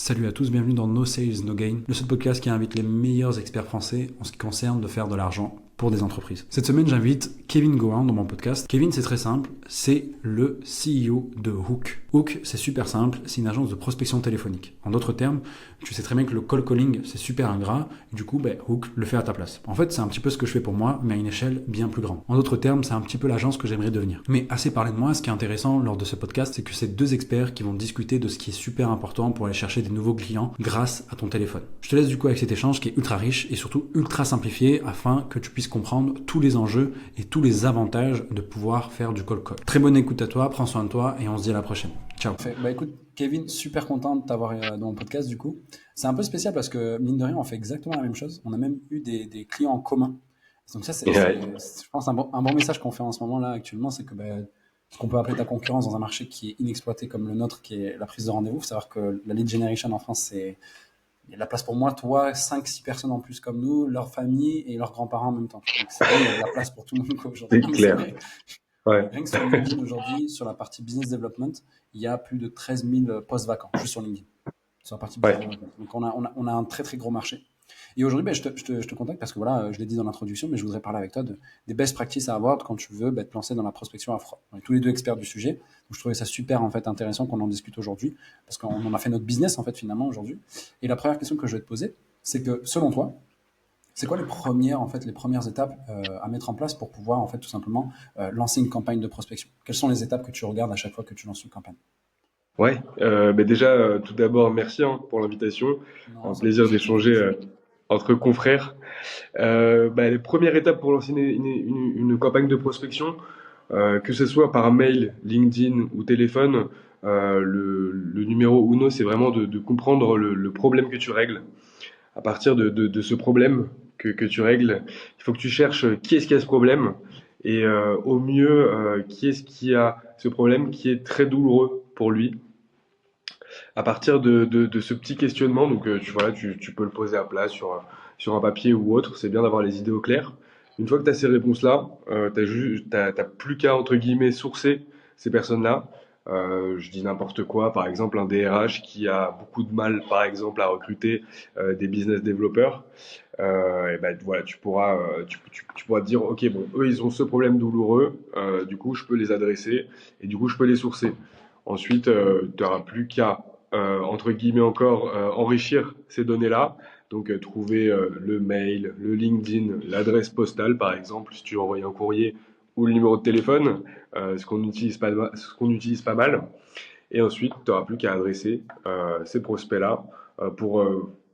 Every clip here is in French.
Salut à tous, bienvenue dans No Sales, No Gain, le seul podcast qui invite les meilleurs experts français en ce qui concerne de faire de l'argent pour des entreprises. Cette semaine, j'invite Kevin Gohan dans mon podcast. Kevin, c'est très simple, c'est le CEO de Hook. Hook, c'est super simple, c'est une agence de prospection téléphonique. En d'autres termes, tu sais très bien que le cold calling, c'est super ingrat, et du coup, Hook le fait à ta place. En fait, c'est un petit peu ce que je fais pour moi, mais à une échelle bien plus grande. En d'autres termes, c'est un petit peu l'agence que j'aimerais devenir. Mais assez parlé de moi, ce qui est intéressant lors de ce podcast, c'est que c'est deux experts qui vont discuter de ce qui est super important pour aller chercher des nouveaux clients grâce à ton téléphone. Je te laisse du coup avec cet échange qui est ultra riche et surtout ultra simplifié afin que tu puisses comprendre tous les enjeux et tous les avantages de pouvoir faire du cold call. Très bonne écoute à toi, prends soin de toi et on se dit à la prochaine. Ciao. Bah écoute, Kevin, super content de t'avoir dans mon podcast du coup. C'est un peu spécial parce que mine de rien, on fait exactement la même chose. On a même eu des clients en commun. Donc ça, Ouais. je pense, un bon message qu'on fait en ce moment là actuellement, c'est que ce qu'on peut appeler ta concurrence dans un marché qui est inexploité comme le nôtre, qui est la prise de rendez-vous. Il faut savoir que la lead generation en France, il y a de la place pour moi, toi, 5-6 personnes en plus comme nous, leur famille et leurs grands-parents en même temps. Donc c'est vrai, il y a de la place pour tout le monde quoi, aujourd'hui. C'est Non mais c'est clair. vrai. Ouais. Rien que sur LinkedIn aujourd'hui, sur la partie business development, il y a plus de 13 000 postes vacants, juste sur LinkedIn, sur la partie business Ouais. development. Donc on a un très très gros marché. Et aujourd'hui, je te contacte parce que voilà, je l'ai dit dans l'introduction, mais je voudrais parler avec toi des best practices à avoir quand tu veux te lancer dans la prospection à froid. On est tous les deux experts du sujet, donc je trouvais ça super en fait intéressant qu'on en discute aujourd'hui parce qu'on en a fait notre business en fait finalement aujourd'hui. Et la première question que je vais te poser, c'est que selon toi, c'est quoi les premières étapes à mettre en place pour pouvoir en fait tout simplement lancer une campagne de prospection? Quelles sont les étapes que tu regardes à chaque fois que tu lances une campagne? Ouais. Déjà, tout d'abord, merci pour l'invitation. Non, Un ça me plaisir plaisir, ça me fait d'échanger plaisir. entre confrères. Les premières étapes pour lancer une campagne de prospection, que ce soit par mail, LinkedIn ou téléphone, le numéro uno, c'est vraiment de comprendre le problème que tu règles. À partir de ce problème que tu règles, il faut que tu cherches qui est-ce qui a ce problème et au mieux, qui est-ce qui a ce problème qui est très douloureux pour lui. À partir de ce petit questionnement, donc voilà, tu peux le poser à plat sur un papier ou autre, c'est bien d'avoir les idées au clair. Une fois que tu as ces réponses-là, t'as plus qu'à, entre guillemets, sourcer ces personnes-là. Je dis n'importe quoi, par exemple un DRH qui a beaucoup de mal, par exemple, à recruter des business développeurs. Et ben voilà, tu pourras te dire, ok, bon, eux, ils ont ce problème douloureux, du coup, je peux les adresser et du coup, je peux les sourcer. Ensuite, tu n'auras plus qu'à, entre guillemets encore, enrichir ces données-là. Donc, trouver le mail, le LinkedIn, l'adresse postale, par exemple, si tu veux envoyer un courrier, ou le numéro de téléphone, ce qu'on utilise pas mal. Et ensuite, tu n'auras plus qu'à adresser ces prospects-là pour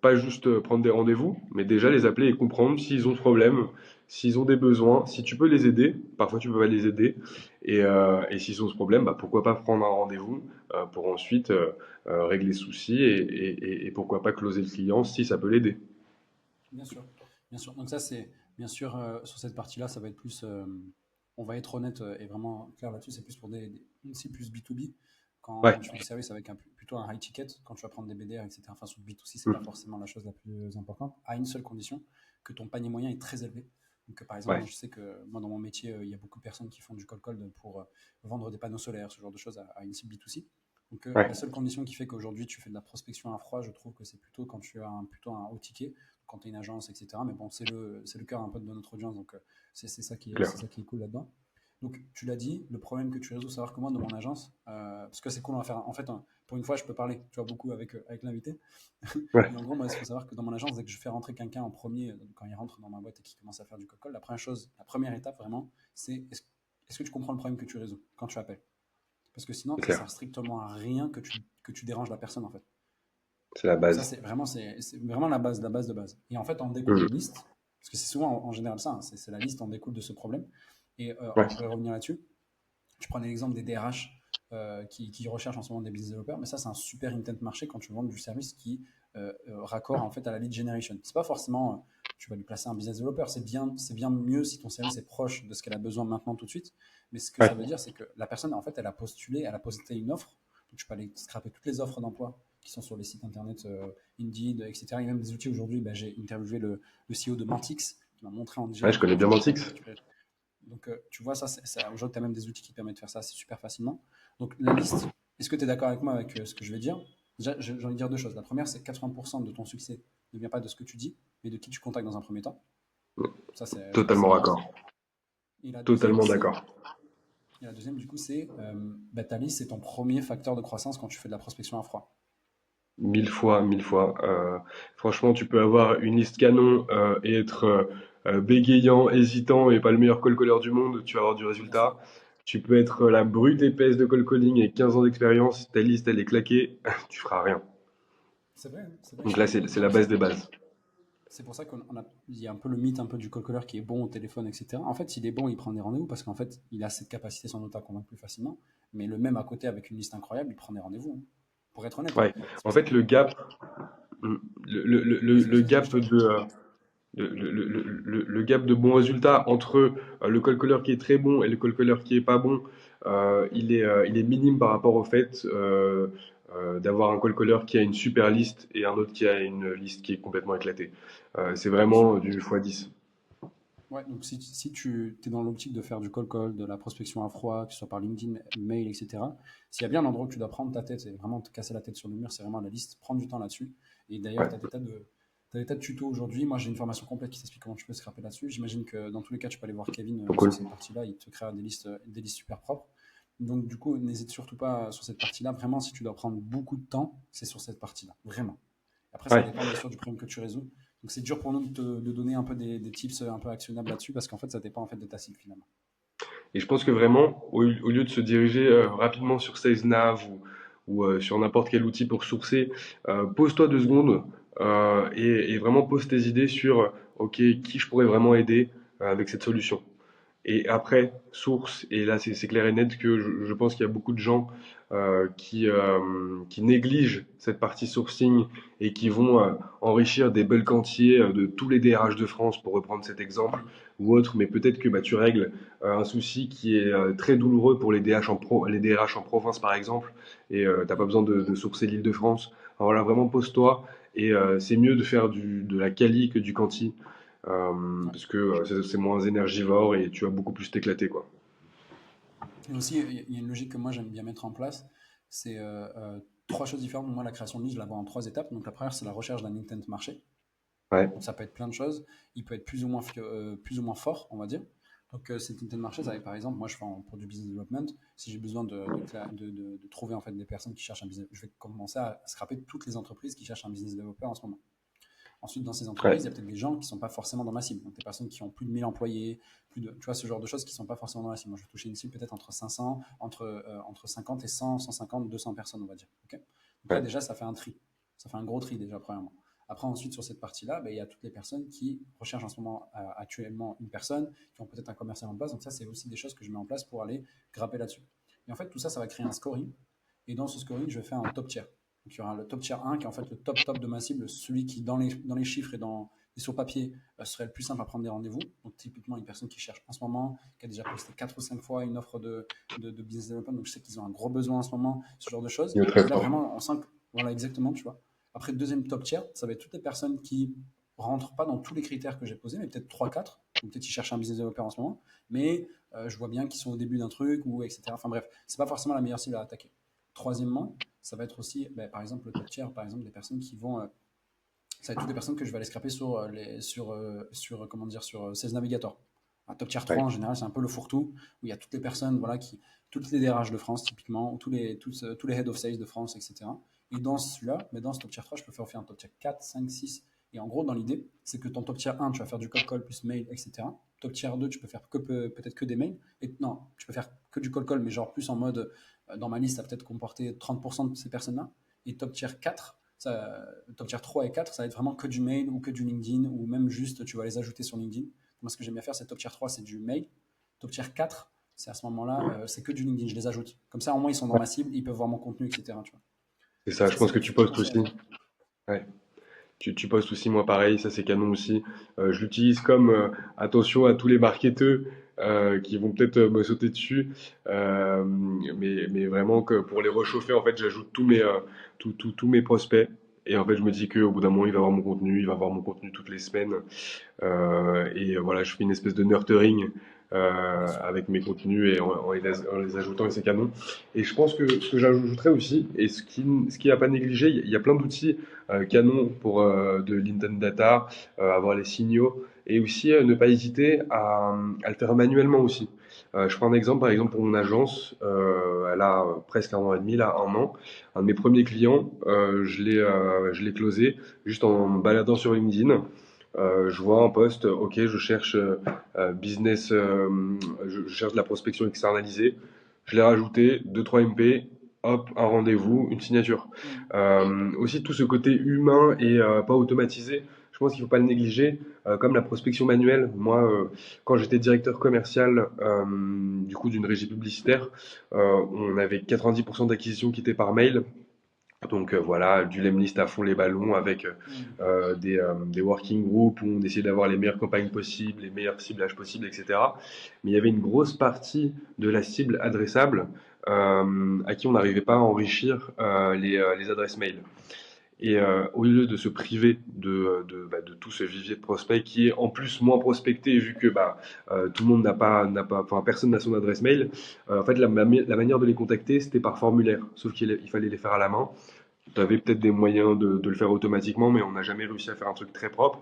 pas juste prendre des rendez-vous, mais déjà les appeler et comprendre s'ils ont ce problème, s'ils ont des besoins, si tu peux les aider. Parfois, tu peux pas les aider. Et s'ils ont ce problème, pourquoi pas prendre un rendez-vous pour ensuite régler le souci et pourquoi pas closer le client si ça peut l'aider. Bien sûr, bien sûr. Donc ça, c'est bien sûr sur cette partie-là, ça va être plus, on va être honnête et vraiment clair là-dessus, c'est plus pour c'est plus B2B. Quand Ouais, tu fais du service avec plutôt un high ticket, quand tu vas prendre des BDR, etc. Enfin, sur le B2C, c'est pas mm, forcément la chose la plus importante, à une seule condition, que ton panier moyen est très élevé. Donc, par exemple, ouais, moi, je sais que moi, dans mon métier, il y a beaucoup de personnes qui font du cold call pour vendre des panneaux solaires, ce genre de choses à une cible B2C. Donc, la ouais, seule condition qui fait qu'aujourd'hui, tu fais de la prospection à froid, je trouve que c'est plutôt quand tu as plutôt un haut ticket quand tu es une agence, etc. Mais bon, c'est le cœur un peu de notre audience, donc c'est ça clair. c'est ça qui est cool là-dedans. Donc, tu l'as dit, le problème que tu résous, savoir que moi, dans mon agence, parce que c'est cool, on va faire. En fait, pour une fois, je peux parler, tu vois, beaucoup avec l'invité. Ouais, Et en gros, moi, il faut savoir que dans mon agence, dès que je fais rentrer quelqu'un en premier, quand il rentre dans ma boîte et qu'il commence à faire du cold call, la première étape vraiment, c'est est-ce que tu comprends le problème que tu résous quand tu appelles? Parce que sinon, c'est ça clair. sert strictement à rien que tu déranges la personne, en fait. C'est la Donc ça, base. c'est vraiment la base de base. Et en fait, en découle Mm, une liste, parce que c'est souvent en général ça, hein, c'est la liste en découle de ce problème. Et ouais, je pourrais revenir là-dessus. Tu prenais l'exemple des DRH qui recherchent en ce moment des business developers, mais ça, c'est un super intent marché quand tu vends du service qui raccord en fait à la lead generation. C'est pas forcément, tu vas lui placer un business developer, c'est bien mieux si ton service est proche de ce qu'elle a besoin maintenant tout de suite. Mais ce que ça ouais, veut dire, c'est que la personne, en fait, elle a postulé, elle a posté une offre. Donc tu peux aller scraper toutes les offres d'emploi qui sont sur les sites internet Indeed, etc. Il y a même des outils aujourd'hui. J'ai interviewé le CEO de Mantix qui m'a montré en ouais, je direct connais comment bien faire pour Mantix. récupérer. Donc, tu vois, aujourd'hui, tu as même des outils qui permettent de faire ça, c'est super facilement. Donc, la liste, est-ce que tu es d'accord avec moi avec ce que je vais dire? Déjà, j'ai envie de dire deux choses. La première, c'est que 80% de ton succès ne vient pas de ce que tu dis, mais de qui tu contactes dans un premier temps. Ça, c'est, je pense que c'est Totalement la base. d'accord. Et la deuxième, Totalement c'est, d'accord. et la deuxième, du coup, c'est bah, ta liste, c'est ton premier facteur de croissance quand tu fais de la prospection à froid. Mille fois, mille fois. Franchement, tu peux avoir une liste canon et être bégayant, hésitant et pas le meilleur call caller du monde, tu vas avoir du Bien sûr. résultat. Tu peux être la brute épaisse de call calling et 15 ans d'expérience, ta liste elle est claquée, tu feras rien. C'est vrai, hein, c'est vrai. Donc là, c'est la base des bases. C'est pour ça il y a un peu le mythe un peu du call caller qui est bon au téléphone, etc. En fait, s'il est bon, il prend des rendez-vous parce qu'en fait, il a cette capacité sans doute à convaincre plus facilement. Mais le même à côté avec une liste incroyable, il prend des rendez-vous, hein. Pour être honnête, hein. Ouais. C'est En pour ça fait, que. le gap, Vas-y, le vas-y, vas-y, je gap t'en prie. de, le gap de bons résultats entre le call caller qui est très bon et le call caller qui est pas bon, il est minime par rapport au fait d'avoir un call caller qui a une super liste et un autre qui a une liste qui est complètement éclatée. C'est Bien sûr. vraiment du x10. Ouais, donc si tu es dans l'optique de faire du cold call, de la prospection à froid, que ce soit par LinkedIn, mail, etc., s'il y a bien un endroit où tu dois prendre ta tête et vraiment te casser la tête sur le mur, c'est vraiment la liste, prendre du temps là-dessus. Et d'ailleurs, Ouais, t'as des tas de tutos aujourd'hui. Moi, j'ai une formation complète qui t'explique comment tu peux scraper là-dessus. J'imagine que dans tous les cas, tu peux aller voir Kevin trop sur cool. cette partie-là. Il te créera des listes super propres. Donc, du coup, n'hésite surtout pas sur cette partie-là. Vraiment, si tu dois prendre beaucoup de temps, c'est sur cette partie-là. Vraiment. Après, ça Ouais. dépend bien sûr du problème que tu résous. Donc c'est dur pour nous de donner un peu des tips un peu actionnables là-dessus parce qu'en fait ça dépend en fait de ta cible finalement. Et je pense que vraiment, au lieu de se diriger rapidement sur SalesNav ou sur n'importe quel outil pour sourcer, pose-toi 2 secondes et vraiment pose tes idées sur OK, qui je pourrais vraiment aider avec cette solution. Et après, source, et là c'est clair et net que je pense qu'il y a beaucoup de gens qui négligent cette partie sourcing et qui vont enrichir des bulk entiers de tous les DRH de France, pour reprendre cet exemple, Mhm. ou autre, mais peut-être que bah, tu règles un souci qui est très douloureux pour les DRH en province par exemple, et t'as pas Mhm. besoin de sourcer l'Île-de-France. Alors là, vraiment pose-toi, et c'est mieux de faire de la quali que du quanti. Ouais. Parce que c'est moins énergivore et tu vas beaucoup plus t'éclater, quoi. Et aussi il y a une logique que moi j'aime bien mettre en place, c'est trois choses différentes. Moi la création de liste je la vois en trois étapes. Donc la première c'est la recherche d'un intent marché. Ouais, Donc ça peut être plein de choses. Il peut être plus ou moins fort on va dire. Donc cet intent marché ça va être, par exemple moi je fais pour du business development. Si j'ai besoin de trouver en fait des personnes qui cherchent un business, je vais commencer à scraper toutes les entreprises qui cherchent un business developer en ce moment. Ensuite, dans ces ouais, entreprises, il y a peut-être des gens qui ne sont pas forcément dans ma cible. Donc, des personnes qui ont plus de 1000 employés, tu vois, ce genre de choses qui ne sont pas forcément dans la cible. Moi, je vais toucher une cible peut-être entre 500, entre 50 et 100, 150, 200 personnes, on va dire. Ok. Donc là, ouais. déjà, ça fait un tri. Ça fait un gros tri, déjà, premièrement. Après, ensuite, sur cette partie-là, ben, il y a toutes les personnes qui recherchent en ce moment actuellement une personne, qui ont peut-être un commercial en place. Donc, ça, c'est aussi des choses que je mets en place pour aller grapper là-dessus. Et en fait, tout ça, ça va créer un scoring. Et dans ce scoring, je vais faire un top tier. Donc, il y aura le top tier 1 qui est en fait le top de ma cible, celui qui, dans les chiffres et sur papier, serait le plus simple à prendre des rendez-vous. Donc, typiquement, une personne qui cherche en ce moment, qui a déjà posté 4 ou 5 fois une offre de business development. Donc, je sais qu'ils ont un gros besoin en ce moment, ce genre de choses. Il est très Et là, fort. vraiment, on sent que, voilà, exactement, tu vois. Après, le deuxième top tier, ça va être toutes les personnes qui rentrent pas dans tous les critères que j'ai posés, mais peut-être trois quatre. Ou peut-être qu'ils cherchent un business developer en ce moment, mais je vois bien qu'ils sont au début d'un truc, ou etc. Enfin bref, c'est pas forcément la meilleure cible à attaquer. Troisièmement, ça va être aussi, ben, par exemple, le top tier, par exemple, des personnes qui vont. Ça va être toutes les personnes que je vais aller scraper comment dire, sur Sales Navigator. Un top tier 3 Ouais. en général, c'est un peu le fourre-tout, où il y a toutes les personnes, voilà, toutes les DRH de France, typiquement, ou tous les head of sales de France, etc. Et dans celui-là, mais dans ce top tier 3, je peux faire un top tier 4, 5, 6. Et en gros, dans l'idée, c'est que ton top tier 1, tu vas faire du cold call plus mail, etc. Top tier 2, tu peux faire peut-être que des mails. Et non, tu peux faire que du cold call, mais genre plus en mode, dans ma liste, ça va peut-être comporter 30% de ces personnes-là. Et top tier 4, top tier 3 et 4, ça va être vraiment que du mail ou que du LinkedIn, ou même juste tu vas les ajouter sur LinkedIn. Moi, ce que j'aime bien faire, c'est top tier 3, c'est du mail. Top tier 4, c'est à ce moment-là, c'est que du LinkedIn, je les ajoute. Comme ça, au moins, ils sont dans ma cible, ils peuvent voir mon contenu, etc. Tu vois. C'est Donc ça, je ça, c'est pense que des tu petits postes conseils à aussi. faire. Ouais. Tu postes aussi, moi pareil, ça c'est canon aussi. Je l'utilise comme attention à tous les marketeurs qui vont peut-être me sauter dessus. Mais vraiment que pour les réchauffer, en fait, j'ajoute tous mes prospects. Et en fait, je me dis qu'au bout d'un moment, il va voir mon contenu, il va voir mon contenu toutes les semaines. Et voilà, je fais une espèce de nurturing avec mes contenus et en les ajoutant et ces canons. Et je pense que ce que j'ajouterais aussi, et ce qui n'est pas négligé, il y a plein d'outils canons pour de l'intent data, avoir les signaux, et aussi ne pas hésiter à le faire manuellement aussi. Je prends un exemple, par exemple, pour mon agence, elle a presque un an et demi, là, un an. Un de mes premiers clients, je l'ai closé juste en me baladant sur LinkedIn. Je vois un post, ok, je cherche business, je cherche de la prospection externalisée. Je l'ai rajouté, 2-3 MP, hop, un rendez-vous, une signature. Mm. Aussi tout ce côté humain et pas automatisé, je pense qu'il ne faut pas le négliger, comme la prospection manuelle. Moi, quand j'étais directeur commercial du coup d'une régie publicitaire, on avait 90% d'acquisitions qui étaient par mail. Donc voilà, du lemlist à fond les ballons avec Mm. des working groups où on essayait d'avoir les meilleures campagnes possibles, les meilleurs ciblages possibles, etc. Mais il y avait une grosse partie de la cible adressable à qui on n'arrivait pas à enrichir les adresses mail. Et au lieu de se priver de tout ce vivier de prospects qui est en plus moins prospecté vu que tout le monde enfin personne n'a son adresse mail, en fait la manière de les contacter c'était par formulaire, sauf il fallait les faire à la main. Tu avais peut-être des moyens de le faire automatiquement, mais on n'a jamais réussi à faire un truc très propre.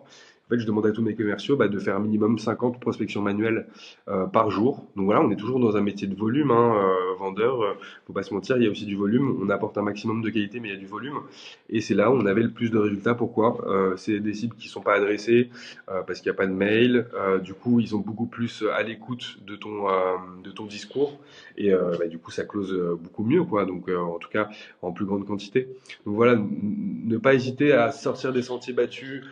En fait, je demande à tous mes commerciaux de faire minimum 50 prospections manuelles par jour. Donc voilà, on est toujours dans un métier de volume, hein, vendeur. Faut pas se mentir, il y a aussi du volume. On apporte un maximum de qualité, mais il y a du volume. Et c'est là où on avait le plus de résultats. Pourquoi? C'est des cibles qui sont pas adressées parce qu'il n'y a pas de mail. Du coup, ils sont beaucoup plus à l'écoute de ton discours. Et du coup, ça close beaucoup mieux, quoi. Donc, en tout cas, en plus grande quantité. Donc voilà, ne pas hésiter à sortir des sentiers battus.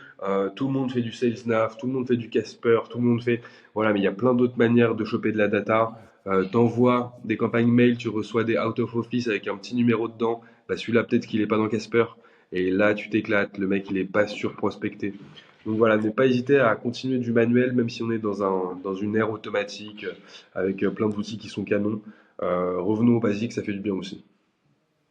Tout le monde fait du SalesNav, tout le monde fait du Casper, tout le monde fait. Voilà, mais il y a plein d'autres manières de choper de la data. Ouais. T'envoies des campagnes mail, tu reçois des out of office avec un petit numéro dedans. Bah, celui-là, peut-être qu'il est pas dans Casper. Et là, tu t'éclates. Le mec, il est pas surprospecté. Donc voilà, ne pas hésiter à continuer du manuel, même si on est dans une ère automatique, avec plein d'outils qui sont canons. Revenons au basique, ça fait du bien aussi.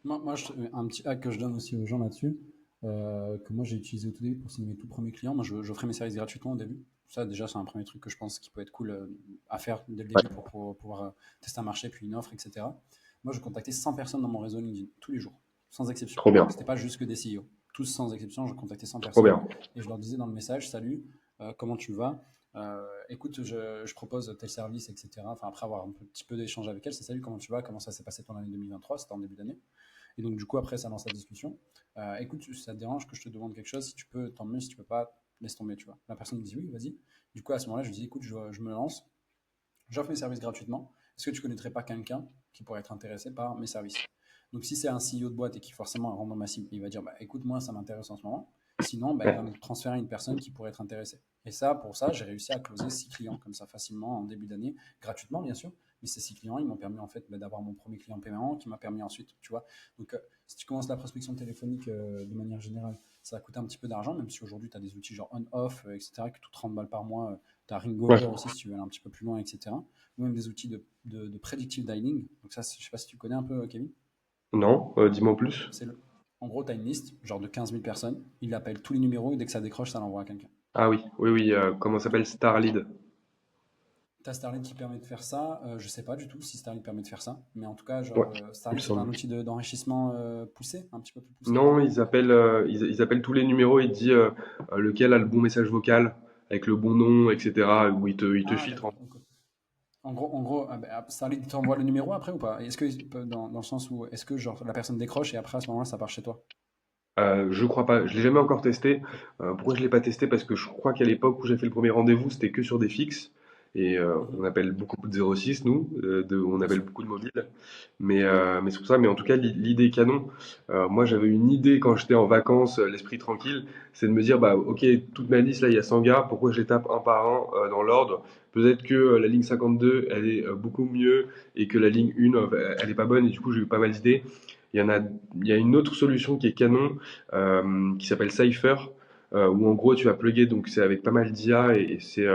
Un petit hack que je donne aussi aux gens là-dessus, que moi j'ai utilisé au tout début pour signer mes tout premiers clients. Moi, j'offrais mes services gratuitement au début. Ça, déjà, c'est un premier truc que je pense qui peut être cool à faire dès le Ouais, début pour pouvoir tester un marché, puis une offre, etc. Moi, je contactais 100 personnes dans mon réseau LinkedIn, tous les jours, sans exception. trop bien, C'était pas juste que des CEO. Tous sans exception, je contactais 100 trop personnes bien. et je leur disais dans le message, salut, comment tu vas? Écoute, je propose tel service, etc. Enfin, après avoir un petit peu d'échange avec elle, c'est salut, comment tu vas? Comment ça s'est passé ton année 2023? C'était en début d'année. Et donc, du coup, après, ça lance la discussion. Écoute, ça te dérange que je te demande quelque chose? Si tu peux, tant mieux. Si tu peux pas, laisse tomber, tu vois. La personne me dit oui, vas-y. Du coup, à ce moment-là, je lui dis, écoute, je me lance. J'offre mes services gratuitement. Est-ce que tu connaîtrais pas quelqu'un qui pourrait être intéressé par mes services? Donc, si c'est un CEO de boîte et qui forcément rentre dans ma cible, il va dire, bah, écoute, moi, ça m'intéresse en ce moment. Sinon, bah, il va Ouais. me transférer une personne qui pourrait être intéressée. Et ça, pour ça, j'ai réussi à closer 6 clients comme ça facilement en début d'année, gratuitement, bien sûr. Mais ces 6 clients, ils m'ont permis en fait d'avoir mon premier client paiement qui m'a permis ensuite, tu vois. Donc, si tu commences la prospection téléphonique de manière générale, ça va coûter un petit peu d'argent, même si aujourd'hui tu as des outils genre on-off, etc., qui coûtent 30 balles par mois. Tu as Ouais. Ringover aussi si tu veux aller un petit peu plus loin, etc. Ou même des outils de predictive dialing. Donc, ça, je sais pas si tu connais un peu, Kevin. Non, dis-moi en plus. En gros, tu as une liste, genre de 15 000 personnes. Il appelle tous les numéros et dès que ça décroche, ça l'envoie à quelqu'un. Ah oui, oui, oui, comment ça s'appelle Starlead? T'as Starlink qui permet de faire ça. Je sais pas du tout si Starlink permet de faire ça. Mais en tout cas, Ouais, genre, il me Starlink, c'est pas un semble. outil d'enrichissement poussé, un petit peu plus poussé? Non, ils appellent tous les numéros, ils disent lequel a le bon message vocal, avec le bon nom, etc. Où ils te Ah, filtrent. d'accord. Donc, en gros ah, bah, Starlink t'envoie le numéro après ou pas? Est-ce que, dans le sens où, est-ce que genre, la personne décroche et après, à ce moment-là, ça part chez toi? Je crois pas, je l'ai jamais encore testé. Pourquoi je l'ai pas testé? Parce que je crois qu'à l'époque où j'ai fait le premier rendez-vous, c'était que sur des fixes. Et Mhm. on appelle beaucoup de 06, nous, on Bien appelle sûr. beaucoup de mobiles. Mais c'est pour ça. Mais en tout cas, l'idée est canon. Moi, j'avais une idée quand j'étais en vacances, l'esprit tranquille, c'est de me dire, bah, ok, toute ma liste, là, il y a 100 gars, pourquoi je les tape un par un dans l'ordre? Peut-être que la ligne 52, elle est beaucoup mieux et que la ligne 1, elle est pas bonne. Et du coup, j'ai eu pas mal d'idées. Il y en a, il y a une autre solution qui est canon, qui s'appelle Cypher, où en gros tu vas plugger, donc c'est avec pas mal d'IA et c'est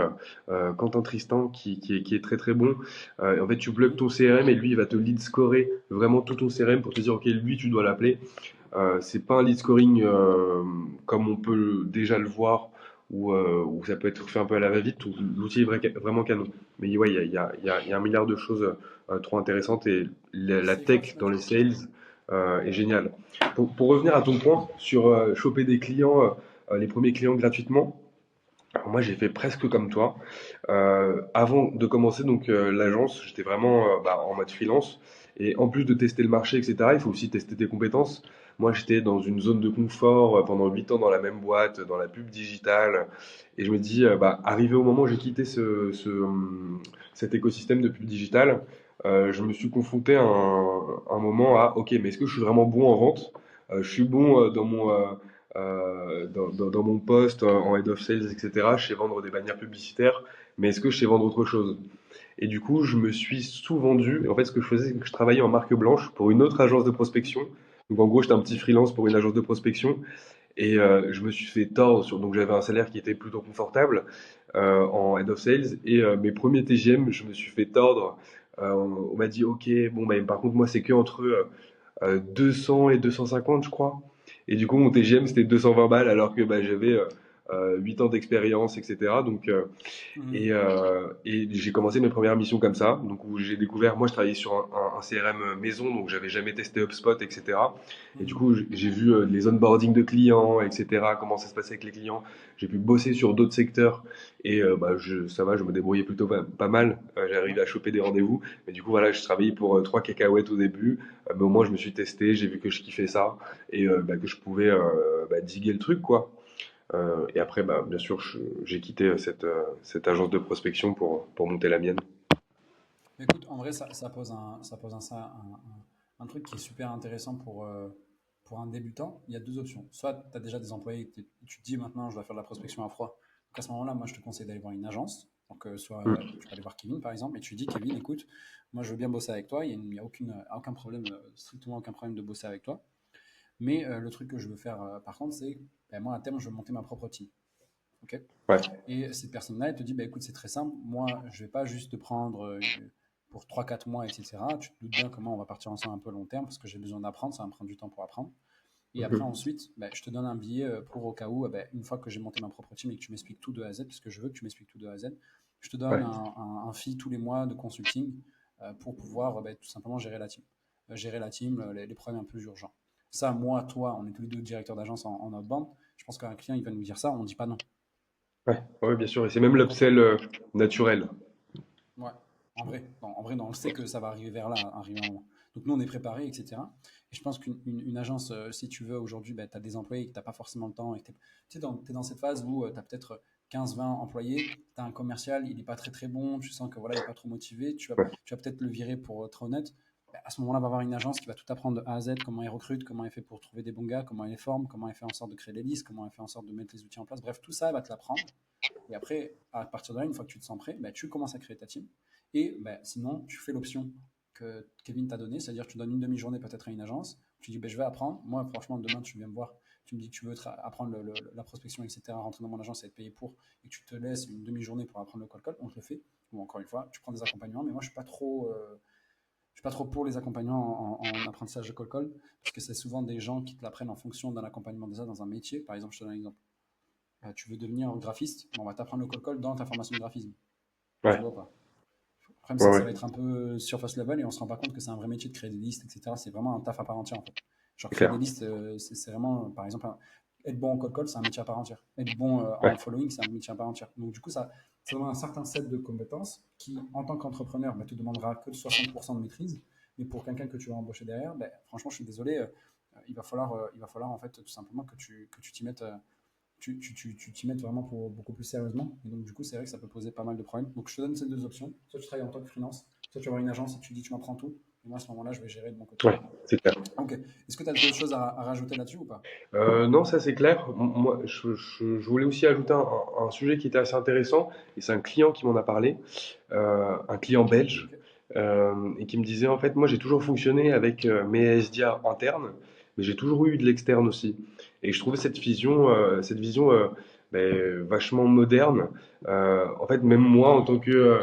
Quentin Tristan qui est très très bon. En fait, tu plugs Mhm. ton CRM et lui il va te lead scorer vraiment tout ton CRM pour te dire ok lui tu dois l'appeler. C'est pas un lead scoring comme on peut déjà le voir où ça peut être fait un peu à la va-vite, où l'outil est vraiment canon. Mais ouais, il y a un milliard de choses trop intéressantes et la C'est quoi tech tu m'as dans dit? les sales est géniale. Pour revenir à ton point sur choper des clients, les premiers clients gratuitement, alors moi j'ai fait presque comme toi. Avant de commencer donc l'agence, j'étais vraiment en mode freelance. Et en plus de tester le marché, etc., il faut aussi tester tes compétences. Moi, j'étais dans une zone de confort pendant 8 ans dans la même boîte, dans la pub digitale. Et je me dis, arrivé au moment où j'ai quitté cet écosystème de pub digitale, je me suis confronté à un moment à, ok, mais est-ce que je suis vraiment bon en vente? Je suis bon dans mon poste en head of sales, etc. Je sais vendre des bannières publicitaires, mais est-ce que je sais vendre autre chose? Et du coup, je me suis sous-vendu. En fait, ce que je faisais, c'est que je travaillais en marque blanche pour une autre agence de prospection. Donc, en gros, j'étais un petit freelance pour une agence de prospection. Et je me suis fait tordre donc j'avais un salaire qui était plutôt confortable en head of sales. Et mes premiers TGM, je me suis fait tordre. On m'a dit, OK, bon, bah, par contre, moi, c'est que entre 200 et 250, je crois. Et du coup, mon TGM, c'était 220 balles, alors que bah, j'avais 8 ans d'expérience, etc. Donc, et j'ai commencé mes premières missions comme ça, donc où j'ai découvert, moi je travaillais sur un CRM maison, donc j'avais jamais testé HubSpot, etc. Et du Mhm. coup, j'ai vu les onboarding de clients, etc., comment ça se passait avec les clients. J'ai pu bosser sur d'autres secteurs et ça va, je me débrouillais plutôt pas mal. J'ai Ouais. arrivé à choper des rendez-vous, mais du coup, voilà, je travaillais pour 3 cacahuètes au début, mais au moins je me suis testé, j'ai vu que je kiffais ça et que je pouvais diguer le truc, quoi. Et après, bien sûr, j'ai quitté cette agence de prospection pour monter la mienne. Mais écoute, en vrai, ça pose un truc qui est super intéressant pour un débutant. Il y a deux options. Soit tu as déjà des employés et tu te dis maintenant, je dois faire de la prospection à froid. Donc à ce moment-là, moi, je te conseille d'aller voir une agence. Donc, soit Mm. tu peux aller voir Kevin, par exemple, et tu lui dis, Kevin, écoute, moi, je veux bien bosser avec toi. Il n'y a aucun problème, strictement aucun problème de bosser avec toi. Mais le truc que je veux faire, par contre, c'est, ben, moi, à terme, je veux monter ma propre team. OK. Ouais, Et cette personne-là, elle te dit, bah, écoute, c'est très simple, moi, je vais pas juste te prendre pour 3 4 mois, etc. Tu te doutes bien comment on va partir ensemble un peu long terme, parce que j'ai besoin d'apprendre, ça va me prendre du temps pour apprendre. Et après, mhm. ensuite, bah, je te donne un billet pour au cas où, bah, une fois que j'ai monté ma propre team et que tu m'expliques tout de A à Z, parce que je veux que tu m'expliques tout de A à Z, je te donne Ouais, un fee tous les mois de consulting pour pouvoir bah, tout simplement gérer la team. Les problèmes un peu urgents. Ça, moi, toi, on est tous les deux directeurs d'agence en outbound. Je pense qu'un client, il va nous dire ça, on ne dit pas non. ouais, ouais, bien sûr. Et c'est même l'upsell naturel. Ouais, en vrai, non, on le sait que ça va arriver vers là, arriver un moment. Donc nous, on est préparés, etc. Et je pense qu'une agence, si tu veux, aujourd'hui, bah, tu as des employés et que tu n'as pas forcément le temps, et que tu es dans cette phase où tu as peut-être 15 20 employés, tu as un commercial, il n'est pas très très bon, tu sens que voilà, il n'est pas trop motivé, Ouais, tu vas peut-être le virer pour être honnête. Bah, à ce moment-là, va avoir une agence qui va tout apprendre de A à Z, comment il recrute, comment il fait pour trouver des bons gars, comment il les forme, comment il fait en sorte de créer les listes, comment il fait en sorte de mettre les outils en place. Bref, tout ça, elle va te l'apprendre. Et après, à partir de là, une fois que tu te sens prêt, bah, tu commences à créer ta team. Et bah, sinon, tu fais l'option que Kevin t'a donnée, c'est-à-dire que tu donnes une demi-journée peut-être à une agence. Tu dis, bah, je vais apprendre. Moi, franchement, demain, tu viens me voir. Tu me dis que tu veux apprendre la prospection, etc., rentrer dans mon agence et être payé pour, et que tu te laisses une demi-journée pour apprendre le cold call, on te le fait. Ou encore une fois, tu prends des accompagnements, mais moi, je suis pas trop pour les accompagnements en apprentissage de cold call, parce que c'est souvent des gens qui te l'apprennent en fonction d'un accompagnement déjà dans un métier. Par exemple, je te donne un exemple. Tu veux devenir graphiste, bon, on va t'apprendre le cold call dans ta formation de graphisme. Tu ouais, vois pas. Le problème, ouais, c'est que ça ouais, va être un peu surface level et on se rend pas compte que c'est un vrai métier de créer des listes, etc. C'est vraiment un taf à part entière en fait. Genre c'est créer des clair. listes, c'est vraiment, par exemple, être bon en cold call, c'est un métier à part entière. Être bon Ouais, en following, c'est un métier à part entière. Donc du coup, ça demande un certain set de compétences qui, en tant qu'entrepreneur, bah, te demandera que 60% de maîtrise. Mais pour quelqu'un que tu vas embaucher derrière, bah, franchement, je suis désolé, il va falloir en fait tout simplement que tu t'y mettes. Tu t'y mettes vraiment pour beaucoup plus sérieusement. Et donc, du coup, c'est vrai que ça peut poser pas mal de problèmes. Donc, je te donne ces deux options. Soit tu travailles en tant que freelance, soit tu vas avoir une agence et tu dis tu m'apprends tout. Et moi, à ce moment-là, je vais gérer de mon côté. ouais, c'est clair. Ok. Est-ce que tu as d'autres choses à rajouter là-dessus ou pas? Non, ça c'est clair. Moi, je voulais aussi ajouter un sujet qui était assez intéressant, et c'est un client qui m'en a parlé, un client belge, Ok. et qui me disait en fait, moi j'ai toujours fonctionné avec mes SDA internes, mais j'ai toujours eu de l'externe aussi. Et je trouvais cette vision vachement moderne. En fait, même moi, en tant que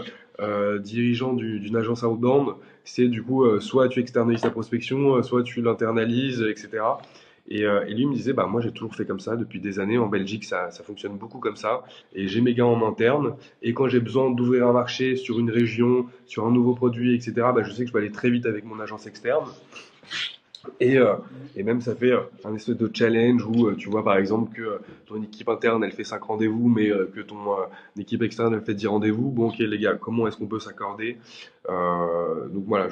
dirigeant d'une agence outbound, c'est du coup soit tu externalises ta prospection, soit tu l'internalises, etc. Et lui me disait, bah moi j'ai toujours fait comme ça depuis des années. En Belgique, ça fonctionne beaucoup comme ça. Et j'ai mes gars en interne. Et quand j'ai besoin d'ouvrir un marché sur une région, sur un nouveau produit, etc., bah, je sais que je peux aller très vite avec mon agence externe. Et, euh, Mhm. et même ça fait un espèce de challenge où tu vois par exemple que ton équipe interne elle fait 5 rendez-vous mais que ton équipe externe elle fait 10 rendez-vous. Bon ok les gars, comment est-ce qu'on peut s'accorder? Donc voilà,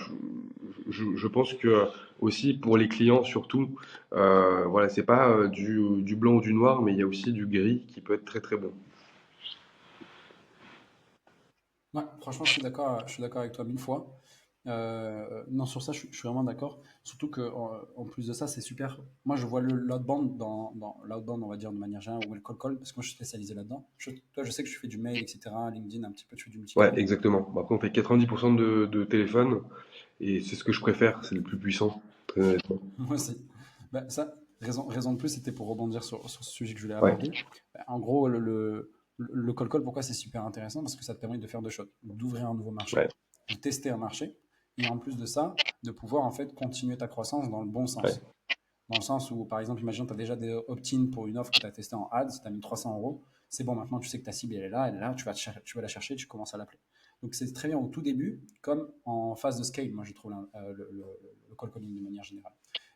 je pense que aussi pour les clients surtout, voilà, c'est pas du blanc ou du noir, mais il y a aussi du gris qui peut être très très bon. Ouais, franchement, je suis d'accord avec toi 1000 fois. Non, sur ça, je suis vraiment d'accord. Surtout que, en plus de ça, c'est super. Moi, je vois l'outbound dans l'outbound, on va dire de manière générale, ou le call call, parce que moi, je suis spécialisé là-dedans. Toi, je sais que je fais du mail, etc., LinkedIn, un petit peu, tu fais du Ouais, multicanal. exactement. Bon, après on fait 90% de téléphone et c'est ce que je préfère, c'est le plus puissant, très honnêtement. Moi aussi. Bah, ça, raison de plus, c'était pour rebondir sur ce sujet que je voulais Ouais, aborder. Bah, en gros, le call call, pourquoi c'est super intéressant? Parce que ça te permet de faire deux choses. D'ouvrir un nouveau marché, ouais, de tester un marché, et en plus de ça, de pouvoir en fait continuer ta croissance dans le bon ouais. sens. Dans le sens où, par exemple, imagine, tu as déjà des opt-in pour une offre que tu as testée en ads, tu as mis 300 euros. C'est bon, maintenant tu sais que ta cible elle est là, tu vas la chercher, tu commences à l'appeler. Donc c'est très bien au tout début, comme en phase de scale, moi je trouve le call calling de manière générale.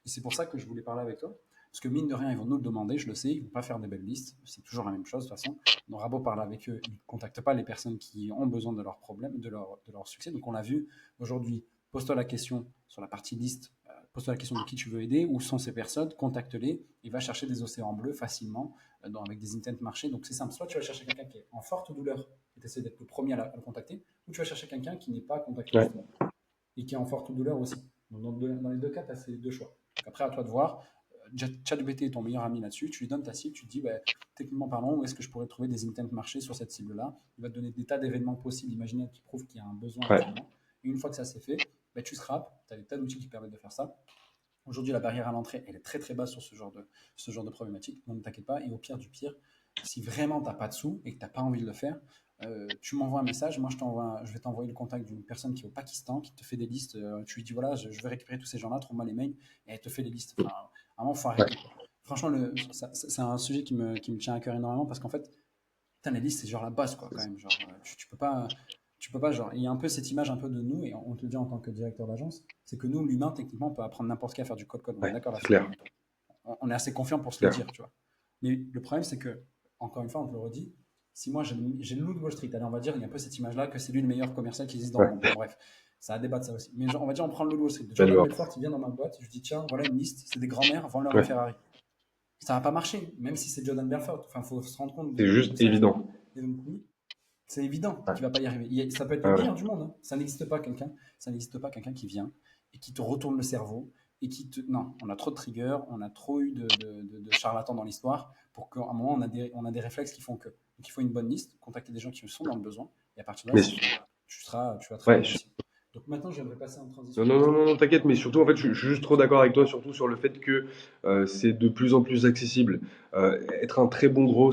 Et c'est pour ça que je voulais parler avec toi, parce que mine de rien, ils vont nous le demander, je le sais, ils ne vont pas faire des belles listes, c'est toujours la même chose de toute façon. On aura beau parler avec eux, ils ne contactent pas les personnes qui ont besoin de leurs problèmes, de leur succès. Donc on l'a vu aujourd'hui, pose-toi la question sur la partie liste, pose-toi la question de qui tu veux aider, où sont ces personnes, contacte-les, et va chercher des océans bleus facilement avec des intents marchés. Donc c'est simple, soit tu vas chercher quelqu'un qui est en forte douleur et tu essaies d'être le premier à le contacter, ou tu vas chercher quelqu'un qui n'est pas contacté Ouais. justement et qui est en forte douleur aussi. Donc dans les deux cas, tu as ces deux choix. Donc après, à toi de voir. ChatGPT est ton meilleur ami là-dessus. Tu lui donnes ta cible, tu te dis, bah, techniquement parlant, où est-ce que je pourrais trouver des intents marchés sur cette cible-là? Il va te donner des tas d'événements possibles, imaginaires qui prouvent qu'il y a un besoin Ouais. actuellement. Et une fois que ça c'est fait, bah, tu scrapes. Tu as des tas d'outils qui permettent de faire ça. Aujourd'hui, la barrière à l'entrée, elle est très très basse sur ce genre de problématique. Donc ne t'inquiète pas. Et au pire du pire, si vraiment tu n'as pas de sous et que tu n'as pas envie de le faire, tu m'envoies un message. Moi, je vais t'envoyer le contact d'une personne qui est au Pakistan, qui te fait des listes. Tu lui dis voilà, je vais récupérer tous ces gens-là, trouve-moi les mails, et elle te fait les listes. Enfin, vraiment, il faut Ouais. arrêter, quoi. Franchement, c'est un sujet qui me tient à cœur énormément parce qu'en fait, putain, les listes, c'est genre la base, quoi, quand même. Genre, tu peux pas, genre, il y a un peu cette image un peu de nous, et on te le dit en tant que directeur d'agence, c'est que nous, l'humain, techniquement, on peut apprendre n'importe qui à faire du code. On est Ouais, d'accord c'est là-dessus. clair, On est assez confiant pour se le clair. dire, tu vois. Mais le problème, c'est que, encore une fois, on te le redit, si moi j'ai le loup de Wall Street, allez, on va dire, il y a un peu cette image-là que c'est lui le meilleur commercial qui existe dans le Ouais, monde. Bon, bref, ça a débat de ça aussi. Mais genre, on va dire, on prend le loup de Wall Street. belle Jordan voir. Belfort, il vient dans ma boîte, je dis, tiens, voilà une liste, c'est des grands-mères, vends-leur une Ouais, Ferrari. Ça va pas marcher, même si c'est Jordan Belfort. Enfin, il faut se rendre compte c'est de juste ça, tu vois. évident. Et donc, oui, c'est évident Ouais, qu'il va pas y arriver. Ça peut être le ouais, ouais. meilleur du monde, hein. Ça n'existe pas quelqu'un qui vient et qui te retourne le cerveau et qui te. Non, on a trop de triggers, on a trop eu de charlatans dans l'histoire pour qu'à un moment on a des réflexes qui font que. Donc il faut une bonne liste, contacter des gens qui sont dans le besoin et à partir de là, Mais, c'est fait. Tu vas très ouais, bien réussir. Donc maintenant, j'aimerais passer en non, transition non, non, rapide. non, non, t'inquiète, mais surtout, en fait, je suis juste trop d'accord avec toi, surtout sur le fait que c'est de plus en plus accessible. Être un très bon gros,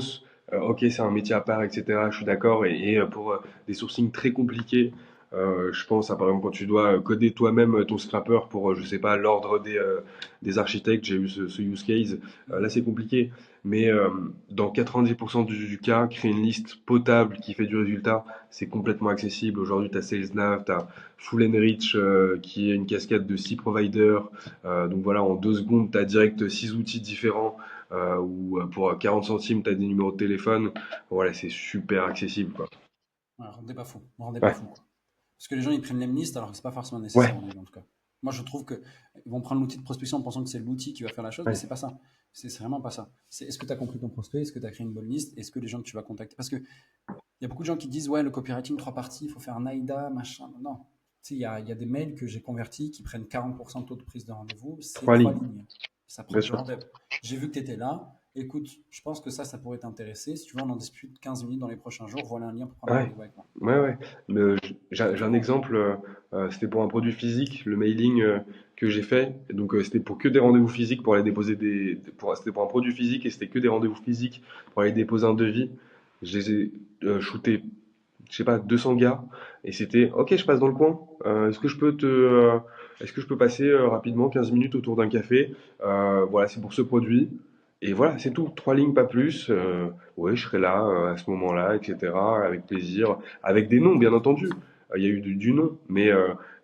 ok, c'est un métier à part, etc., je suis d'accord, et pour des sourcings très compliqués, je pense à par exemple quand tu dois coder toi-même ton scrapper pour, je sais pas, l'ordre des architectes, j'ai eu ce use case, là Mhm. c'est compliqué, mais dans 90% du cas, créer une liste potable qui fait du résultat, c'est complètement accessible. Aujourd'hui, tu as SalesNav, tu as Full Enrich, qui est une cascade de 6 providers. Donc voilà, en 2 secondes, tu as direct 6 outils différents, où pour 40 centimes, tu as des numéros de téléphone. Voilà, c'est super accessible, quoi. Ouais, rendez pas Ouais, fou, quoi. Parce que les gens, ils prennent l'emlist alors que c'est pas forcément ouais, nécessaire, à mon avis, en tout cas. Moi, je trouve que ils vont prendre l'outil de prospection en pensant que c'est l'outil qui va faire la chose, mais ouais. c'est pas ça. C'est vraiment pas ça. C'est est-ce que tu as compris ton prospect? Est-ce que tu as créé une bonne liste? Est-ce que les gens que tu vas contacter? Parce que il y a beaucoup de gens qui disent, ouais, le copywriting, 3 parties, il faut faire un AIDA, machin. Non. Tu sais, il y a des mails que j'ai convertis qui prennent 40% de taux de prise de rendez-vous. C'est Trois trois lignes, lignes. Ça prend bien du sûr. rendez-vous. J'ai vu que tu étais là. Écoute, je pense que ça pourrait t'intéresser. Si tu veux, on en discute 15 minutes dans les prochains jours. Voilà un lien pour prendre un Ouais, rendez-vous avec moi. ouais, ouais. J'ai C'est un bon. exemple, c'était pour un produit physique, le mailing que j'ai fait. Et donc c'était pour que des rendez-vous physiques pour aller déposer c'était pour un produit physique et c'était que des rendez-vous physiques pour aller déposer un devis. Je les ai shootés, je sais pas, 200 gars et c'était OK, je passe dans le coin. Est-ce que je peux est-ce que je peux passer rapidement 15 minutes autour d'un café? Voilà, c'est pour ce produit. Et voilà, c'est tout. Trois lignes, pas plus. Ouais, je serai là à ce moment-là, etc. Avec plaisir. Avec des noms, bien entendu. Il y a eu du nom. Mais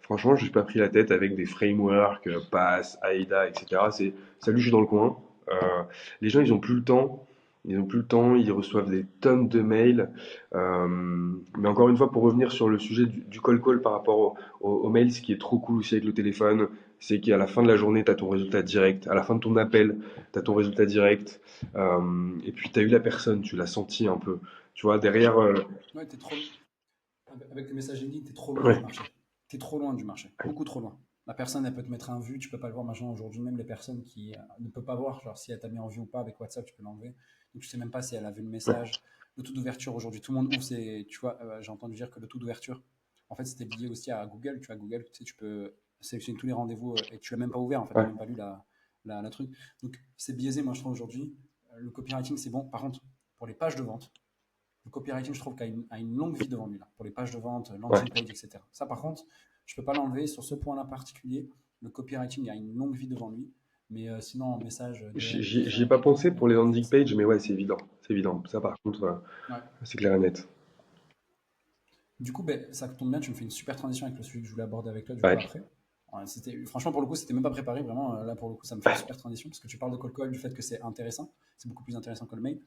franchement, je ne suis pas pris la tête avec des frameworks, Pass, AIDA, etc. C'est salut, je suis dans le coin. Euh, les gens, ils ont plus le temps. Ils ont plus le temps, ils reçoivent des tonnes de mails. Mais encore une fois, pour revenir sur le sujet du call call par rapport au mail, ce qui est trop cool aussi avec le téléphone, c'est qu'à la fin de la journée, tu as ton résultat direct. À la fin de ton appel, tu as ton résultat direct. Et puis, tu as eu la personne, tu l'as senti un peu. Tu vois, derrière. Ouais, t'es trop. Avec le message LinkedIn, tu es trop loin du Ouais, marché. Tu es trop loin du marché. Beaucoup trop loin. La personne, elle peut te mettre un vue, tu peux pas le voir. Maintenant, aujourd'hui, même les personnes qui ne peuvent pas voir, genre si elle t'a mis en vue ou pas avec WhatsApp, tu peux l'enlever. Donc, tu sais même pas si elle a vu le ouais, message. Le taux d'ouverture aujourd'hui, tout le monde ouvre ses. Tu vois, j'ai entendu dire que le taux d'ouverture, en fait, c'était lié aussi à Google. Tu vois, Google, tu sais, tu peux sélectionner tous les rendez-vous et tu l'as même pas ouvert, en fait, tu ouais. même pas lu la truc. Donc, c'est biaisé, moi, je trouve aujourd'hui. Le copywriting, c'est bon. Par contre, pour les pages de vente, le copywriting, je trouve qu'il a une longue vie devant lui, là, pour les pages de vente, Ouais. landing page, etc. Ça, par contre, je ne peux pas l'enlever sur ce point-là particulier. Le copywriting a une longue vie devant lui. Mais sinon, en message direct, J'y ai pas pensé pour les landing c'est. pages, mais ouais, c'est évident. C'est évident. Ça, par contre, Ouais. c'est clair et net. Du coup, ben, ça tombe bien, tu me fais une super transition avec le sujet que je voulais aborder avec toi, du coup, Ouais, après. Ouais, franchement, pour le coup, c'était même pas préparé, vraiment. Là, pour le coup, ça me fait une super transition parce que tu parles de call call, du fait que c'est intéressant. C'est beaucoup plus intéressant que le mail.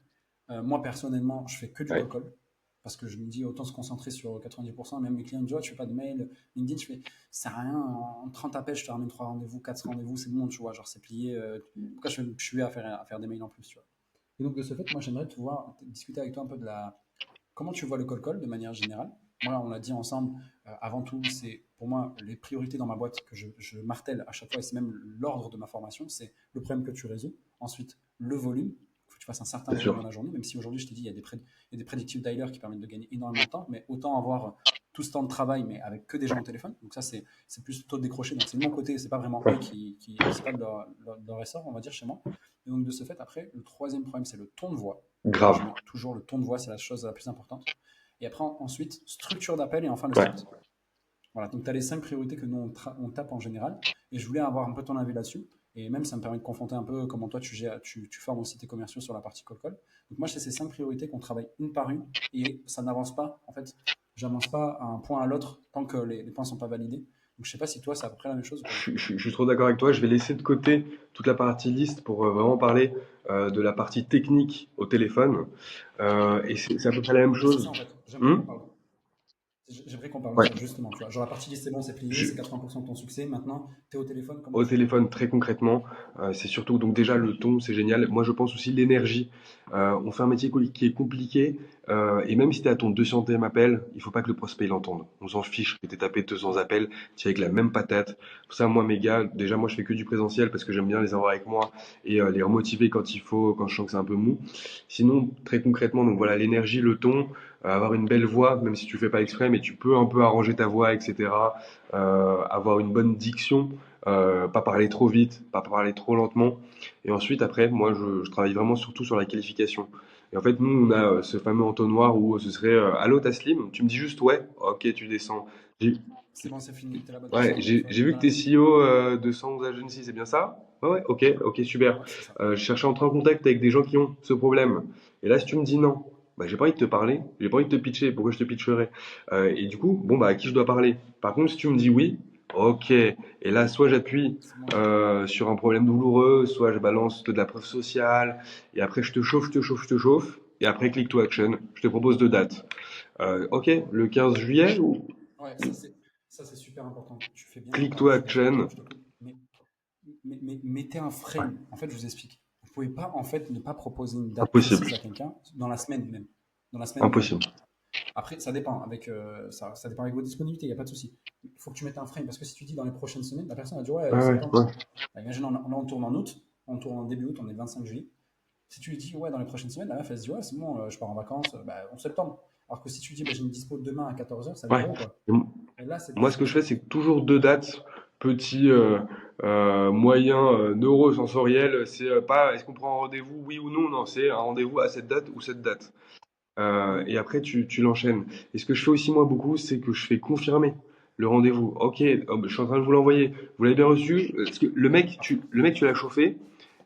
Moi, personnellement, je fais que du ouais. call call parce que je me dis autant se concentrer sur 90%. Même mes clients me disent, ouais, tu fais pas de mail. LinkedIn, je fais, ça sert à rien. En 30 appels, je te ramène 3 rendez-vous, 4 rendez-vous, c'est bon, tu vois. Genre, c'est plié. Pourquoi je suis à faire des mails en plus, tu vois. Et donc, de ce fait, moi, j'aimerais discuter avec toi un peu de comment tu vois le call call de manière générale. Moi, on l'a dit ensemble, avant tout, c'est pour moi les priorités dans ma boîte que je martèle à chaque fois, et c'est même l'ordre de ma formation, c'est le problème que tu résous. Ensuite, le volume, il faut que tu fasses un certain C'est volume sûr. dans la journée, même si aujourd'hui, je t'ai dit, il y a des predictive dialers qui permettent de gagner énormément de temps, mais autant avoir tout ce temps de travail, mais avec que des gens au téléphone. Donc ça, c'est plus le taux de décroché. Donc c'est de mon côté, c'est pas vraiment eux Ouais. c'est pas de leur essor, on va dire, chez moi. Et donc de ce fait, après, le troisième problème, c'est le ton de voix. Moi, je Grave. mets toujours le ton de voix, c'est la chose la plus importante. Et après, ensuite, structure d'appel et enfin le Ouais. script. Voilà, donc tu as les 5 priorités que nous, on tape en général. Et je voulais avoir un peu ton avis là-dessus. Et même, ça me permet de confronter un peu comment toi, tu formes aussi tes commerciaux sur la partie call-call. Donc moi, c'est ces 5 priorités qu'on travaille une par une. Et ça n'avance pas. En fait, j'avance pas à un point à l'autre tant que les points ne sont pas validés. Donc je sais pas si toi, c'est à peu près la même chose ou pas du tout. Je suis trop d'accord avec toi. Je vais laisser de côté toute la partie liste pour vraiment parler de la partie technique au téléphone. Et c'est à peu près la même Mais c'est ça, chose. en fait. J'aimerais Hmm. qu'on parle. J'aimerais qu'on parle de Ouais. ça, justement. Tu vois. Genre, la partie liste, c'est bon, c'est plié, Je- c'est 80% de ton succès. Maintenant, tu es au téléphone, comment Au tu vois le téléphone, call? très concrètement, c'est surtout donc déjà le ton, c'est génial. Moi, je pense aussi l'énergie. On fait un métier qui est compliqué, et même si tu es à ton 200e appel, il faut pas que le prospect l'entende. On s'en fiche que tu tapé 200 Ouais. appels, tu es avec la même patate. Pour ça, moi, mes gars, déjà, moi, je fais que du présentiel parce que j'aime bien les avoir avec moi et les remotiver quand il faut, quand je sens que c'est un peu mou. Sinon, très concrètement, donc voilà, l'énergie, le ton, avoir une belle voix, même si tu fais pas exprès, mais tu peux un peu arranger ta voix, etc. Avoir une bonne diction, pas parler trop vite, pas parler trop lentement. Et ensuite, après, moi, je travaille vraiment surtout sur la qualification. Et en fait, nous, on a ce fameux entonnoir où ce serait Allô, Taslim? Tu me dis juste ouais, ok, tu descends. J'ai C'est bon, c'est fini, t'es la bonne ouais, personne. Tu vois, j'ai vu que voilà. t'es CEO de Sans Agency, c'est bien ça? Ouais, ouais, ok, super. Ouais, c'est ça. Je cherchais à entrer en contact avec des gens qui ont ce problème. Et là, si tu me dis non, bah, j'ai pas envie de te parler, j'ai pas envie de te pitcher, pourquoi je te pitcherais? Et du coup, bon, bah, à qui je dois parler? Par contre, si tu me dis oui, ok. Et là, soit j'appuie C'est moi. sur un problème douloureux, soit je balance de la preuve sociale, et après je te chauffe, je te chauffe, je te chauffe, et après click to action, je te propose deux dates. Ok, le 15 juillet ou Ouais, ça c'est super important. Tu fais bien. click Pardon, to je suis désolé, action? je te coupe. Mais mettez un Ouais, frame. En fait, je vous explique. Vous pouvez pas en fait ne pas proposer une date impossible. précise à quelqu'un dans la semaine même. Dans la semaine même. Impossible. Après, ça dépend ça dépend avec vos disponibilités. Il n'y a pas de souci. Il faut que tu mettes un frame parce que si tu dis dans les prochaines semaines, la personne va dire ouais Ouais, ouais, septembre. ouais. Bah, imagine on tourne en août, on tourne en début août, on est le 25 juillet. Si tu lui dis ouais dans les prochaines semaines, la meuf elle se dit ouais c'est bon, je pars en vacances, bah, en septembre. Alors que si tu dis bah, j'ai une dispo demain à 14h, ça veut dire Ouais. oh quoi. Et Et là moi, ce que je fais, c'est c'est toujours deux dates, petit, moyen, neurosensoriel. C'est pas est-ce qu'on prend un rendez-vous, oui ou non. Non, c'est un rendez-vous à cette date ou cette date. hmm, Et après, tu l'enchaînes. Et ce que je fais aussi, moi, beaucoup, c'est que je fais confirmer. Le rendez-vous. Ok, oh, bah, je suis en train de vous l'envoyer. Vous l'avez bien reçu? Parce que le mec, tu l'as chauffé.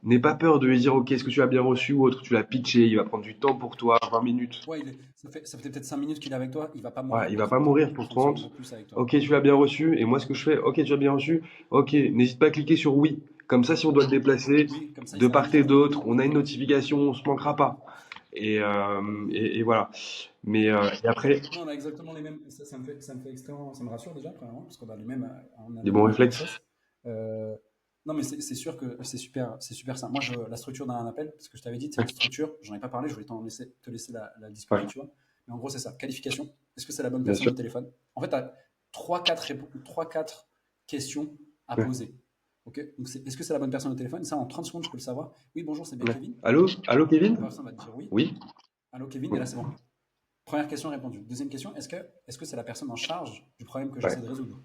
N'aie pas peur de lui dire, ok, est-ce que tu l'as bien reçu ou autre. Tu l'as pitché. Il va prendre du temps pour toi, 20 minutes. Ouais, ça fait peut-être 5 minutes qu'il est avec toi, il va pas Ouais, mourir il pour va pas 30 ans, mourir il va pour prendre son temps 30. plus avec toi. Ok, tu l'as bien reçu. Et moi, ce que je fais, ok, tu l'as bien reçu. Ok, n'hésite pas à cliquer sur oui. Comme ça, si on doit le déplacer Oui, comme ça il de sera part et vivant. d'autre, on a une notification, on se manquera pas. Et voilà. Et après, Non, on a exactement les mêmes. Ça me fait extrêmement. Ça me rassure déjà, premièrement, parce qu'on a on a des les bons mêmes réflexes. process. Euh, non, mais c'est sûr que c'est super simple. Moi, la structure d'un appel, parce que je t'avais dit, c'est Ouais. une structure, j'en ai pas parlé, je voulais te laisser la discuter, Ouais, tu vois. Mais en gros, c'est ça. Qualification. Est-ce que c'est la bonne bien personne sûr. au téléphone? En fait, tu as 3-4 questions à Ouais, poser. Ok. Donc, est-ce que c'est la bonne personne au téléphone? Ça, en 30 secondes, je peux le savoir. Oui, bonjour, c'est bien ouais. Kevin. Allô? Allô, La Kevin? personne va te dire oui. Oui? Allô, Kevin, et là, c'est bon. Première question répondue. Deuxième question, est-ce que c'est la personne en charge du problème que Ouais, j'essaie de résoudre?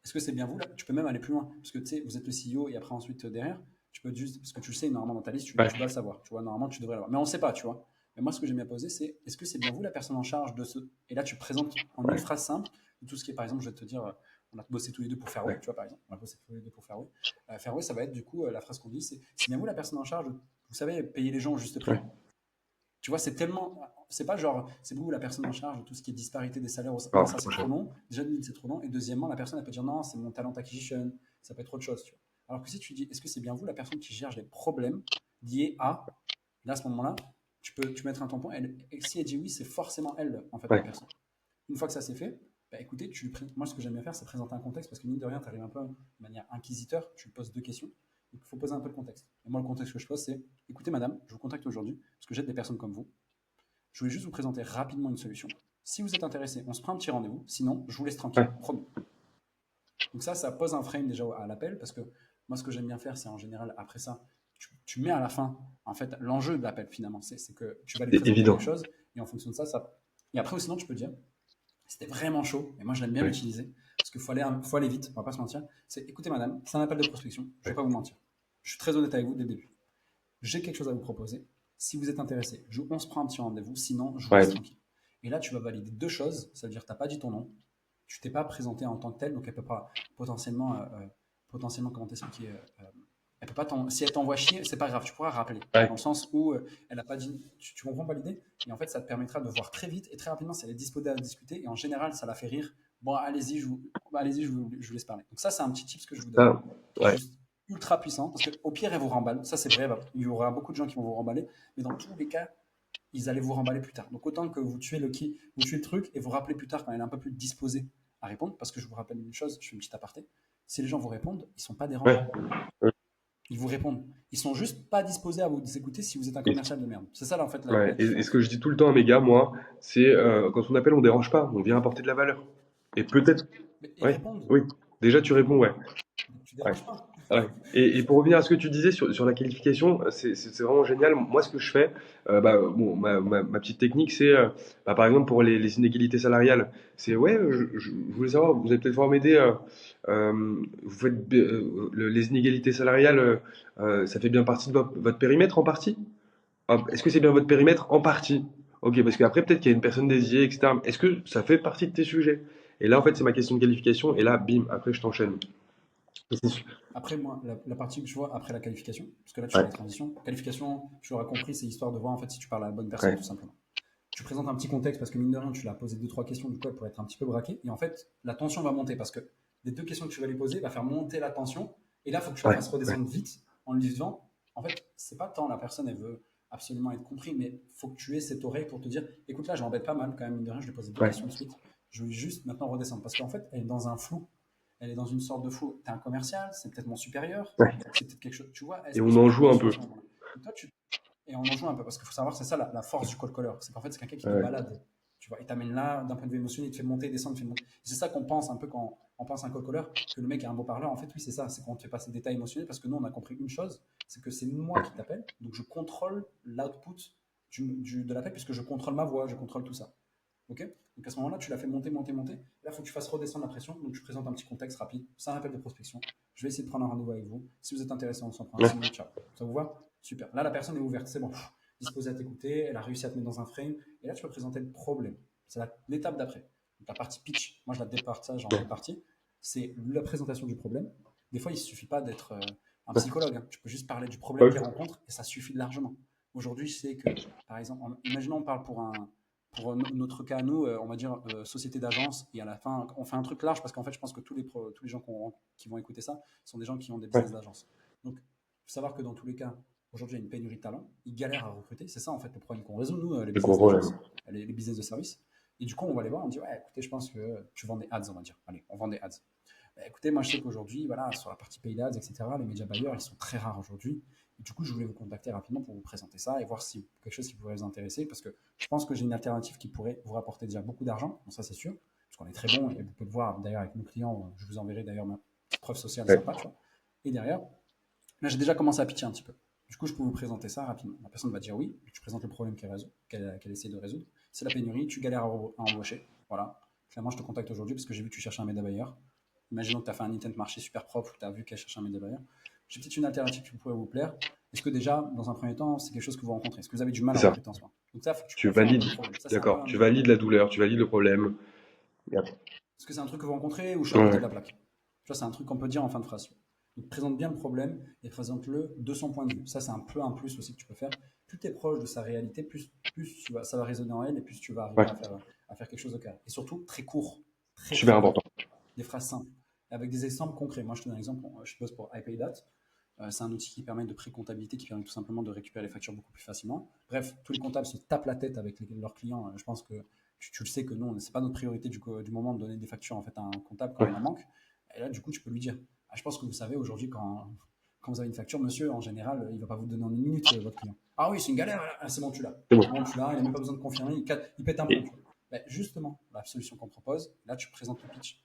Est-ce que c'est bien vous là? Tu peux même aller plus loin, parce que tu sais, vous êtes le CEO et après ensuite derrière, tu peux juste, parce que tu le sais, normalement dans ta liste, tu ouais, dois le savoir, tu vois, normalement tu devrais l'avoir. Mais on ne sait pas, tu vois. Mais moi, ce que j'aime bien poser, c'est est-ce que c'est bien vous la personne en charge de ce. Et là, tu présentes en une ouais, phrase simple tout ce qui est, par exemple, je vais te dire, on a bossé tous les deux pour Fairway, ouais, tu vois, par exemple, on a bossé tous les deux pour Fairway. Fairway, ça va être du coup, la phrase qu'on dit, c'est bien vous la personne en charge de, vous savez, payer les gens au juste prix. ouais, Tu vois, c'est tellement. C'est pas genre, c'est vous la personne en charge de tout ce qui est disparité des salaires. Non, oh, ça c'est trop prochain. long. Déjà, d'une, c'est trop long. Et deuxièmement, la personne, elle peut dire non, c'est mon talent acquisition. Ça peut être autre chose. Tu vois. Alors que si tu dis, est-ce que c'est bien vous la personne qui gère les problèmes liés à. Là, à ce moment-là, tu peux mettre un tampon. Et si elle dit oui, c'est forcément elle, en fait, la Ouais, personne. Une fois que ça c'est fait, bah, écoutez, moi, ce que j'aime bien faire, c'est présenter un contexte parce que mine de rien, tu arrives un peu de manière inquisiteur. Tu lui poses deux questions. Donc, il faut poser un peu le contexte. Et moi, le contexte que je pose, c'est écoutez, madame, je vous contacte aujourd'hui parce que j'aide des personnes comme vous. Je voulais juste vous présenter rapidement une solution. Si vous êtes intéressé, on se prend un petit rendez-vous. Sinon, je vous laisse tranquille. ouais, Promis. Donc ça pose un frame déjà à l'appel parce que moi, ce que j'aime bien faire, c'est en général, après ça, tu mets à la fin, en fait, l'enjeu de l'appel finalement. C'est que tu vas lui c'est présenter évident. quelque chose et en fonction de ça. Et après, sinon, tu peux dire, c'était vraiment chaud, et moi, je l'aime bien Ouais, l'utiliser parce qu'il faut aller vite, on va pas se mentir. C'est écoutez, madame, c'est un appel de prospection, je vais ouais, pas vous mentir. Je suis très honnête avec vous dès le début. J'ai quelque chose à vous proposer. Si vous êtes intéressé, on se prend un petit rendez-vous. Sinon, je vous laisse ouais. tranquille. Et là, tu vas valider deux choses. Ça veut dire que tu n'as pas dit ton nom. Tu t'es pas présenté en tant que tel. Donc, elle peut pas potentiellement comment t'expliquer. Elle peut pas si elle t'envoie chier, c'est pas grave. Tu pourras rappeler. Dans Ouais. le sens où elle n'a pas dit. Tu comprends pas l'idée? Et en fait, ça te permettra de voir très vite et très rapidement si elle est disposée à discuter. Et en général, ça la fait rire. Bon, allez-y, je vous laisse parler. Donc, ça, c'est un petit tips que je vous donne Ça, qui est ouais. juste ultra puissant, parce qu'au pire, elle vous remballe. Ça, c'est vrai, il y aura beaucoup de gens qui vont vous remballer, mais dans tous les cas, ils allaient vous remballer plus tard. Donc, autant que vous tuez le truc et vous rappelez plus tard quand elle est un peu plus disposée à répondre, parce que je vous rappelle une chose, je fais une petite aparté. Si les gens vous répondent, ils sont pas dérangés. Ouais. Ouais. Ils vous répondent. Ils sont juste pas disposés à vous écouter si vous êtes un Et, commercial de merde. C'est ça, là, en fait, la ouais. Et ce différence. que je dis tout le temps à mes gars, moi, c'est quand on appelle, on dérange pas, on vient apporter de la valeur. Et peut-être, Mais ils ouais, répondent. oui. Déjà, tu Ils réponds, répondent. ouais. Donc, tu Ouais. déranges pas. Ouais. Et pour revenir à ce que tu disais sur la qualification, c'est vraiment génial. Moi, ce que je fais, bah, bon, ma petite technique, c'est, bah, par exemple, pour les inégalités salariales, c'est, ouais, je voulais savoir, vous allez peut-être pouvoir m'aider, vous faites, les inégalités salariales, ça fait bien partie de votre périmètre en partie? Ah, est-ce que c'est bien votre périmètre en partie? Ok, parce qu'après, peut-être qu'il y a une personne dédiée, etc. Est-ce que ça fait partie de tes sujets? Et là, en fait, c'est ma question de qualification, et là, bim, après, je t'enchaîne. Et c'est su- Après, moi, la partie que je vois après la qualification, parce que là, tu fais Ouais, les transitions. Qualification, tu auras compris, c'est histoire de voir en fait si tu parles à la bonne personne, ouais, tout simplement. Tu présentes un petit contexte parce que mine de rien, tu l'as posé deux, trois questions, du coup, elle pourrait être un petit peu braquée. Et en fait, la tension va monter parce que les deux questions que tu vas lui poser va faire monter la tension. Et là, il faut que tu la ouais, fasses ouais, redescendre vite en lui disant, en fait, c'est pas tant la personne, elle veut absolument être comprise, mais il faut que tu aies cette oreille pour te dire, écoute, là, je m'embête pas mal quand même, mine de rien, je lui ai posé deux ouais, questions de suite. Je vais juste maintenant redescendre parce qu'en fait, elle est dans un flou. Elle est dans une sorte de flou. Tu es un commercial, c'est peut-être mon supérieur, ouais. c'est peut-être quelque chose. Tu vois, Et elle on se en pose plein joue de un questions à peu. ce moment-là. Et toi, et on en joue un peu parce qu'il faut savoir, c'est ça la force du call caller. C'est qu'en fait, c'est quelqu'un qui te Ouais, balade. Tu vois, il t'amène là d'un point de vue émotionnel, il te fait monter, descendre, il te fait monter. C'est ça qu'on pense un peu quand on pense à un call caller, que le mec est un beau parleur. En fait, oui, c'est ça. C'est qu'on te fait passer des détails émotionnels parce que nous, on a compris une chose, c'est que c'est moi ouais, qui t'appelle. Donc, je contrôle l'output de l'appel puisque je contrôle ma voix, je contrôle tout ça. Ok. Donc à ce moment-là, tu l'as fait monter, monter, monter. Là, il faut que tu fasses redescendre la pression. Donc tu présentes un petit contexte rapide. C'est un appel de prospection. Je vais essayer de prendre un rendez-vous avec vous. Si vous êtes intéressé, on s'en prend un. ouais. Sinon, ciao. Ça vous va? Super. Là, la personne est ouverte. C'est bon. Disposée à t'écouter. Elle a réussi à te mettre dans un frame. Et là, tu peux présenter le problème. C'est l'étape d'après. Donc, la partie pitch, moi je la départage en deux parties. C'est la présentation du problème. Des fois, il ne suffit pas d'être un psychologue, hein. Tu peux juste parler du problème Ouais. qu'ils rencontrent et ça suffit largement. Aujourd'hui, je sais que, par exemple, imaginons on parle pour notre cas à nous, on va dire société d'agence, et à la fin, on fait un truc large parce qu'en fait, je pense que tous les gens qui vont écouter ça sont des gens qui ont des Ouais. business d'agence. Donc, il faut savoir que dans tous les cas, aujourd'hui, il y a une pénurie de talents, ils galèrent à recruter. C'est ça, en fait, le problème qu'on résout, nous, les Le gros business problème. d'agence, les business de service. Et du coup, on va les voir, on dit, ouais, écoutez, je pense que tu vends des ads, on va dire. Allez, on vend des ads. Bah, écoutez, moi, je sais qu'aujourd'hui, voilà, sur la partie paid ads, etc., les médias buyers, ils sont très rares aujourd'hui. Et du coup, je voulais vous contacter rapidement pour vous présenter ça et voir si quelque chose qui pourrait vous intéresser, parce que je pense que j'ai une alternative qui pourrait vous rapporter déjà beaucoup d'argent. Bon, ça, c'est sûr, parce qu'on est très bon et vous pouvez le voir d'ailleurs avec nos clients. Je vous enverrai d'ailleurs ma petite preuve sociale Ouais. sympa, tu vois. Et derrière, là, j'ai déjà commencé à pitcher un petit peu. Du coup, je peux vous présenter ça rapidement. La personne va dire oui, tu présentes le problème qu'elle essaie de résoudre. C'est la pénurie, tu galères à embaucher. Voilà. Clairement, je te contacte aujourd'hui parce que j'ai vu que tu cherchais un média buyer. Imaginons que tu as fait un intent marché super propre ou tu as vu qu'elle cherche un média buyer. J'ai peut-être une alternative qui pourrait vous plaire. Est-ce que déjà, dans un premier temps, c'est quelque chose que vous rencontrez? Est-ce que vous avez du mal C'est à ça. recruter en ce moment? Donc ça, faut que tu Tu confirmes un peu valides, le problème. Ça, c'est un peu d'accord. un Tu des valides la douleur, tu valides le problème. Et après- est-ce que c'est un truc que vous rencontrez ou je suis à côté de Ouais. la plaque? Tu vois, c'est un truc qu'on peut dire en fin de phrase. Donc, présente bien le problème et présente-le de son point de vue. Ça, c'est un peu un plus aussi que tu peux faire. Plus tu es proche de sa réalité, plus ça va résonner en elle et plus tu vas arriver Ouais. à faire quelque chose de carré. Et surtout, très court. Très, Super très court. important. Des phrases simples. Avec des exemples concrets. Moi, je te donne un exemple. Je bosse pour iPayDat. C'est un outil qui permet de pré-comptabilité, qui permet tout simplement de récupérer les factures beaucoup plus facilement. Bref, tous les comptables se tapent la tête avec leurs clients. Je pense que tu le sais que non, c'est pas notre priorité du moment de donner des factures en fait à un comptable quand Ouais. il en manque. Et là, du coup, tu peux lui dire, ah, je pense que vous savez aujourd'hui quand vous avez une facture, monsieur, en général, il va pas vous donner en une minute votre client. Ah oui, c'est une galère. Ah, c'est bon, tu l'as. C'est C'est bon. bon, tu l'as. Il n'a même pas besoin de confirmer. Il pète un plomb. Tu Et, vois. Ben, justement, la solution qu'on propose, là, tu présentes le pitch.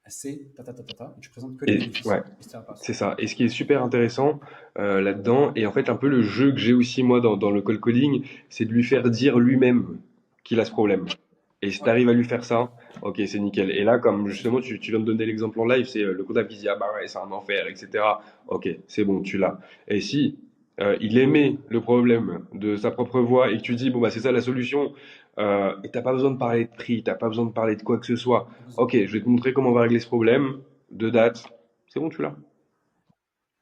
C'est ta ta ta ta ta, et tu présentes que les bénéfices. ouais, Et ça passe. c'est ça. Et ce qui est super intéressant là-dedans, et en fait un peu le jeu que j'ai aussi moi dans le cold calling, c'est de lui faire dire lui-même qu'il a ce problème. Et si tu Ouais. arrives à lui faire ça, ok, c'est nickel. Et là, comme justement tu viens de donner l'exemple en live, c'est le comptable qui dit ah bah ouais, c'est un enfer, etc. Ok, c'est bon, tu l'as. Et si il aimait le problème de sa propre voix et que tu dis bon bah c'est ça la solution, et t'as pas besoin de parler de prix, t'as pas besoin de parler de quoi que ce soit. Ok, je vais te montrer comment on va régler ce problème, de date, c'est bon, tu l'as.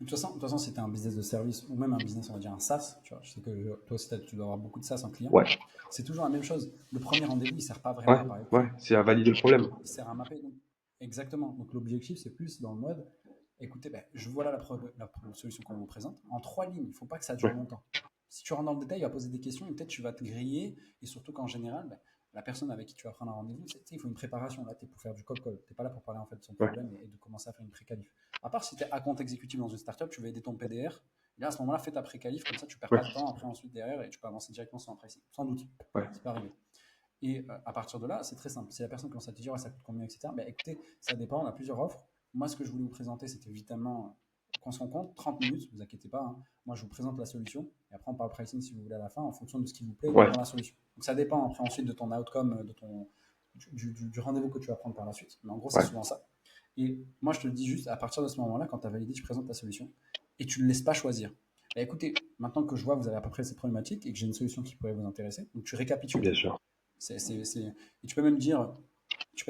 De toute façon, c'était un business de service ou même un business, on va dire un SaaS. Tu vois, je sais que toi aussi, tu dois avoir beaucoup de SaaS en client. Ouais, C'est toujours la même chose. Le premier rendez-vous, il ne sert pas vraiment ouais, à parler de ouais, prix. c'est à valider le problème. Il sert à mapper. Donc. Exactement. Donc l'objectif, c'est plus dans le mode, écoutez, ben, voilà la solution qu'on vous présente. En 3 lignes, il ne faut pas que ça dure Ouais, longtemps. Si tu rentres dans le détail, il va poser des questions et peut-être tu vas te griller. Et surtout qu'en général, ben, la personne avec qui tu vas prendre un rendez-vous, il faut une préparation. Là, tu es pour faire du cold call. Tu n'es pas là pour parler en fait de son ouais, problème et de commencer à faire une pré-qualif. À part si tu es à compte exécutif dans une startup, tu veux aider ton PDR. Et là, à ce moment-là, fais ta pré-qualif, comme ça, tu perds ouais, pas de temps après ensuite derrière et tu peux avancer directement sur un pricing. Sans doute. ouais, C'est pas arrivé. Et à partir de là, c'est très simple. Si la personne commence à te dire ouais, ça coûte combien, etc., ben, écoutez, ça dépend, on a plusieurs offres. Moi, ce que je voulais vous présenter, c'était évidemment qu'on se rencontre, 30 minutes, vous inquiétez pas. Hein. Moi, je vous présente la solution et après, on parle pricing si vous voulez à la fin en fonction de ce qui vous plaît ouais, dans la solution. Donc, ça dépend après ensuite de ton outcome, du rendez-vous que tu vas prendre par la suite. Mais en gros, c'est ouais. souvent ça. Et moi, je te le dis juste, à partir de ce moment-là, quand tu as validé, tu présentes ta solution et tu ne le laisses pas choisir. Et écoutez, maintenant que je vois que vous avez à peu près cette problématique et que j'ai une solution qui pourrait vous intéresser, donc tu récapitules. Bien sûr. Et tu peux même dire,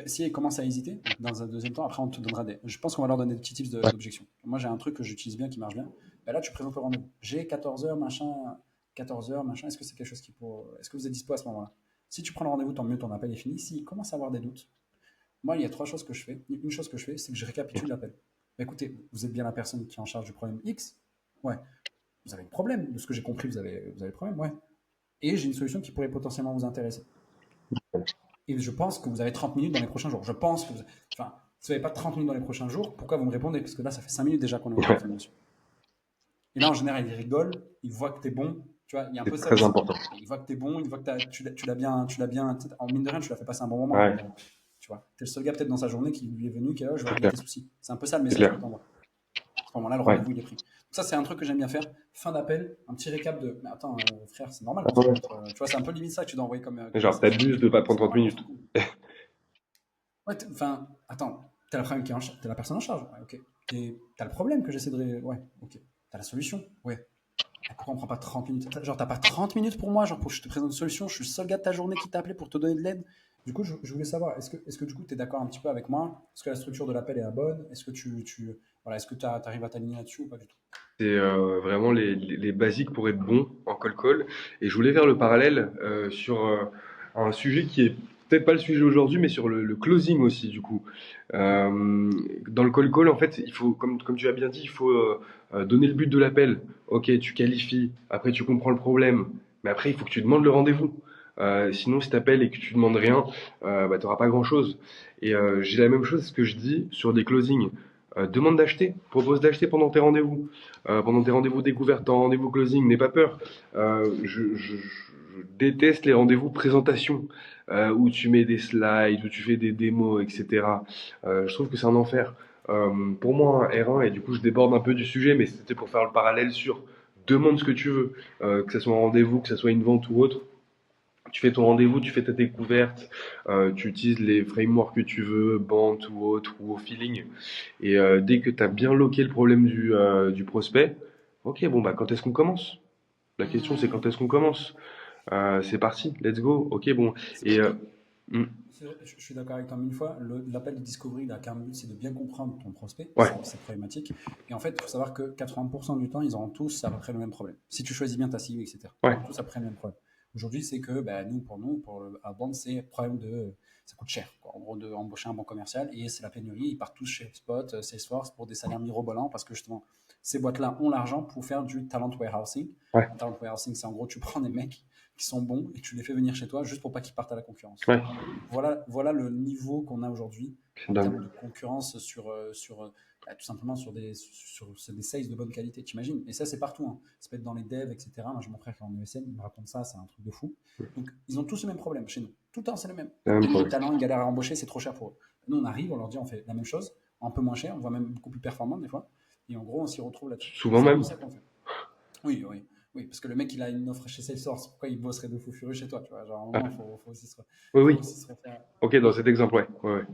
si elle commence à hésiter, dans un deuxième temps, après on te donnera je pense qu'on va leur donner des petits tips Ouais, d'objection. Moi j'ai un truc que j'utilise bien, qui marche bien. Ben là tu présentes le rendez-vous. J'ai 14 heures, machin, 14 heures, machin. Est-ce que c'est quelque chose est-ce que vous êtes dispo à ce moment-là? Si tu prends le rendez-vous, tant mieux, ton appel est fini. S'il commence à avoir des doutes, moi il y a 3 choses que je fais. Une chose que je fais, c'est que je récapitule l'appel. Ben, écoutez, vous êtes bien la personne qui est en charge du problème X? Ouais. Vous avez le problème. De ce que j'ai compris, vous avez le problème? Ouais. Et j'ai une solution qui pourrait potentiellement vous intéresser. Et je pense que vous avez 30 minutes dans les prochains jours. Je pense que enfin, si vous n'avez pas 30 minutes dans les prochains jours, pourquoi vous me répondez? Parce que là, ça fait 5 minutes déjà qu'on est au ouais. téléphone, monsieur. Et là, en général, il rigole, il voit que tu es bon. Tu vois, il y a un peu C'est ça très aussi. important. Il voit que tu es bon, il voit que tu l'as bien, en mine de rien, tu l'as fait passer un bon moment. Ouais, Tu vois, tu es le seul gars peut-être dans sa journée qui lui est venu, qui est là, je vais c'est régler clair, tes soucis. C'est un peu ça le c'est message que clair. tu envoies. À ce moment-là, le Ouais. rendez-vous, il est pris. Donc ça, c'est un truc que j'aime bien faire. Fin d'appel, un petit récap de. Mais attends, frère, c'est normal qu'on se Ah ouais. rencontre. Tu vois, c'est un peu limite ça que tu dois envoyer comme Genre, message. t'abuses de pas prendre C'est 30 normal qu'on se minutes. rencontre. Ouais, enfin, attends, t'es la personne en charge. Ouais, ok. T'as le problème que j'essaie de. Ouais, ok. T'as la solution. Ouais. Et pourquoi on prend pas 30 minutes? Genre, t'as pas 30 minutes pour moi, genre pour que je te présente une solution? Je suis le seul gars de ta journée qui t'a appelé pour te donner de l'aide. Du coup, je voulais savoir, est-ce que du coup, tu es d'accord un petit peu avec moi? Est-ce que la structure de l'appel est la bonne? Est-ce que voilà, est-ce que tu arrives à t'aligner là-dessus ou pas du tout? C'est vraiment les basiques pour être bon en call call. Et je voulais faire le parallèle sur un sujet qui est peut-être pas le sujet aujourd'hui, mais sur le closing aussi, du coup. Euh, Dans le call call, en fait, il faut, comme tu as bien dit, il faut donner le but de l'appel. Ok, tu qualifies, après tu comprends le problème, mais après il faut que tu demandes le rendez-vous. Sinon, si tu appelles et que tu demandes rien, bah, tu n'auras pas grand-chose. Et j'ai la même chose ce que je dis sur des closings. Demande d'acheter, propose d'acheter pendant tes rendez-vous découvertes, ton rendez-vous closing, n'aie pas peur. Je déteste les rendez-vous présentation où tu mets des slides, où tu fais des démos, etc. Je trouve que c'est un enfer. Pour moi, un R1, et du coup je déborde un peu du sujet, mais c'était pour faire le parallèle sur demande ce que tu veux, que ce soit un rendez-vous, que ce soit une vente ou autre. Tu fais ton rendez-vous, tu fais ta découverte, tu utilises les frameworks que tu veux, Bant ou autre, ou au feeling. Et dès que tu as bien loqué le problème du prospect, ok, bon, bah quand est-ce qu'on commence? La question c'est quand est-ce qu'on commence? C'est parti, let's go, ok, bon. C'est Et vrai. hmm, Je suis d'accord avec toi mille fois. L'appel de discovery, il a qu'un but, c'est de bien comprendre ton prospect, ouais, c'est problématique. Et en fait, il faut savoir que 80% du temps, ils auront tous à peu près le même problème. Si tu choisis bien ta cible, etc., ils ouais, auront tous à peu près le même problème. Aujourd'hui, c'est que bah, pour la bande, c'est problème de. Ça coûte cher, quoi. En gros, d'embaucher un bon commercial et c'est la pénurie. Ils partent tous chez HubSpot, Salesforce pour des salaires mirobolants parce que justement, ces boîtes-là ont l'argent pour faire du talent warehousing. ouais, Le talent warehousing, c'est en gros, tu prends des mecs qui sont bons et tu les fais venir chez toi juste pour pas qu'ils partent à la concurrence. ouais, Voilà le niveau qu'on a aujourd'hui c'est en dingue. termes de concurrence bah, tout simplement sur des sales de bonne qualité, t'imagines? Et ça, c'est partout, hein. Ça peut être dans les devs, etc. Moi, j'ai mon frère qui est en ESN, il me raconte ça, c'est un truc de fou. Donc, ils ont tous le même problème chez nous. Tout le temps, c'est le même. C'est le même Les problème. talents, ils galèrent à embaucher, c'est trop cher pour eux. Nous, on arrive, on leur dit, on fait la même chose, un peu moins cher, on voit même beaucoup plus performant des fois. Et en gros, on s'y retrouve là-dessus. Et Souvent c'est un peu même. ça qu'on fait. Oui, oui. Oui, parce que le mec, il a une offre chez Salesforce. Pourquoi il bosserait de fou furieux chez toi, tu vois? Genre, à un moment, Ah, oui, faut oui. aussi se refaire. Ok, dans cet exemple, ouais, ouais, ouais.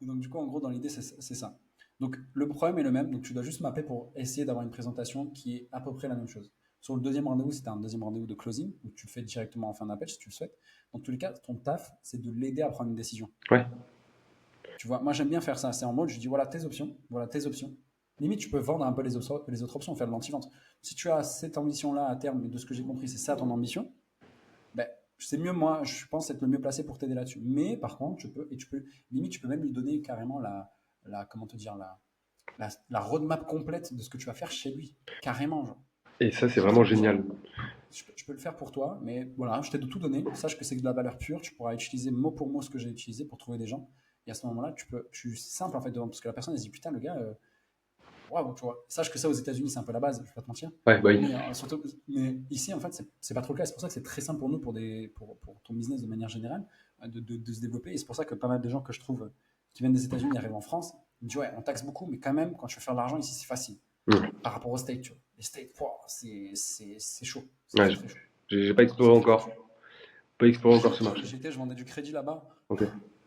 Et donc, du coup, en gros, dans l'idée, c'est ça. Donc, le problème est le même. Donc, tu dois juste mapper pour essayer d'avoir une présentation qui est à peu près la même chose. Sur le deuxième rendez-vous, c'était un deuxième rendez-vous de closing, où tu le fais directement en fin d'appel si tu le souhaites. Dans tous les cas, ton taf, c'est de l'aider à prendre une décision. Ouais. Tu vois, moi, j'aime bien faire ça. C'est en mode, je dis, voilà tes options, voilà tes options. Limite, tu peux vendre un peu les autres options, faire de l'anti-vente. Si tu as cette ambition-là à terme, et de ce que j'ai compris, c'est ça ton ambition, ben, c'est mieux, moi, je pense être le mieux placé pour t'aider là-dessus. Mais par contre, limite, tu peux même lui donner carrément comment te dire, la roadmap complète de ce que tu vas faire chez lui. Carrément, genre. Et ça, c'est Tu dis, vraiment ok, génial. je peux le faire pour toi, mais voilà, je t'ai de tout donné. Sache que c'est de la valeur pure. Tu pourras utiliser mot pour mot ce que j'ai utilisé pour trouver des gens. Et à ce moment-là, c'est simple en fait, parce que la personne elle se dit putain, le gars, waouh, tu vois. Sache que ça aux États-Unis, c'est un peu la base, je vais pas te mentir. Ouais, bah oui. Mais ici, en fait, c'est pas trop le cas. C'est pour ça que c'est très simple pour nous, pour ton business de manière générale, de se développer. Et c'est pour ça que pas mal de gens que je trouve qui viennent des États-Unis arrivent en France, ils me disent ouais, on taxe beaucoup, mais quand même, quand tu veux faire de l'argent ici, c'est facile Hmm. par rapport aux States, tu vois. Les States, wow, c'est chaud. C'est Ouais, très très chaud. j'ai pas exploré C'est très très encore. chaud. Pas exploré encore ce marché. Je vendais du crédit là-bas. Ok.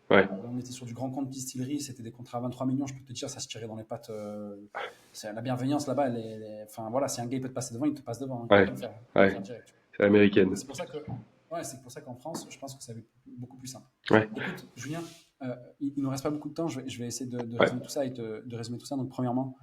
Ouais. On était sur du grand compte distillerie, c'était des contrats à 23 millions, je peux te dire, ça se tirait dans les pattes. La bienveillance là-bas, enfin voilà, si un gars il peut te passer devant, il te passe devant, hein, il va Ouais. te le faire, il va te le Ouais. faire direct. C'est américaine. C'est pour ça que, ouais, c'est pour ça qu'en France, je pense que ça va être beaucoup plus simple. Ouais. Écoute, Julien, il ne reste pas beaucoup de temps, je vais essayer de Ouais. résumer tout ça et de résumer tout ça. Donc, premièrement,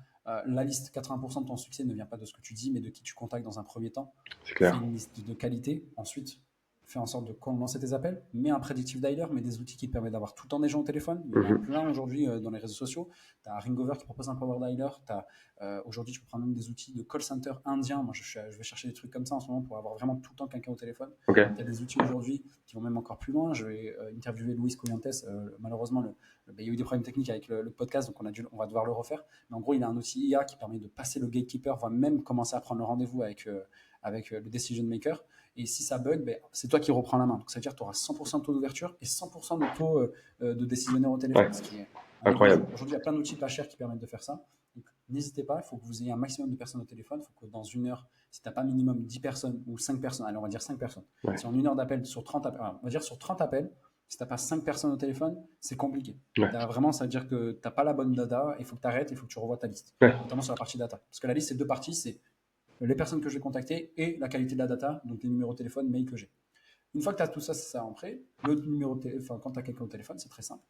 la liste, 80% de ton succès ne vient pas de ce que tu dis, mais de qui tu contactes dans un premier temps. C'est Fais clair. une liste de qualité. Ensuite, fais en sorte de lancer tes appels. Mets un predictive dialer, mets des outils qui te permettent d'avoir tout le temps des gens au téléphone. Il y en a Mhm. plein aujourd'hui dans les réseaux sociaux. Tu as Ringover qui propose un power dialer. Aujourd'hui, tu peux prendre même des outils de call center indien. Moi, je vais chercher des trucs comme ça en ce moment pour avoir vraiment tout le temps quelqu'un au téléphone. Ok. Tu as des outils aujourd'hui qui vont même encore plus loin. Je vais interviewer Luis Couliantes. Malheureusement, il y a eu des problèmes techniques avec le podcast, donc on va devoir le refaire. Mais en gros, il a un outil IA qui permet de passer le gatekeeper, voire même commencer à prendre le rendez-vous avec le decision maker. Et si ça bug, ben, c'est toi qui reprends la main. Donc ça veut dire que tu auras 100% de taux d'ouverture et 100% de taux de décisionnaire au Ouais. téléphone, ce qui est un truc de fou. Incroyable. Aujourd'hui, il y a plein d'outils pas chers qui permettent de faire ça. Donc n'hésitez pas, il faut que vous ayez un maximum de personnes au téléphone. Il faut que dans une heure, si tu n'as pas minimum 10 personnes ou 5 personnes, allez, on va dire 5 personnes. Ouais. Si en une heure d'appel sur 30 appels, on va dire sur 30 appels, si tu n'as pas 5 personnes au téléphone, c'est compliqué. Ouais. Vraiment, ça veut dire que tu n'as pas la bonne data, il faut que tu arrêtes, il faut que tu revoies ta liste, Ouais. notamment sur la partie data. Parce que la liste, c'est deux parties, c'est les personnes que je vais contacter et la qualité de la data, donc les numéros de téléphone, mail que j'ai. Une fois que tu as tout ça, c'est ça en prêt, le numéro de téléphone, quand tu as quelqu'un au téléphone, c'est très simple.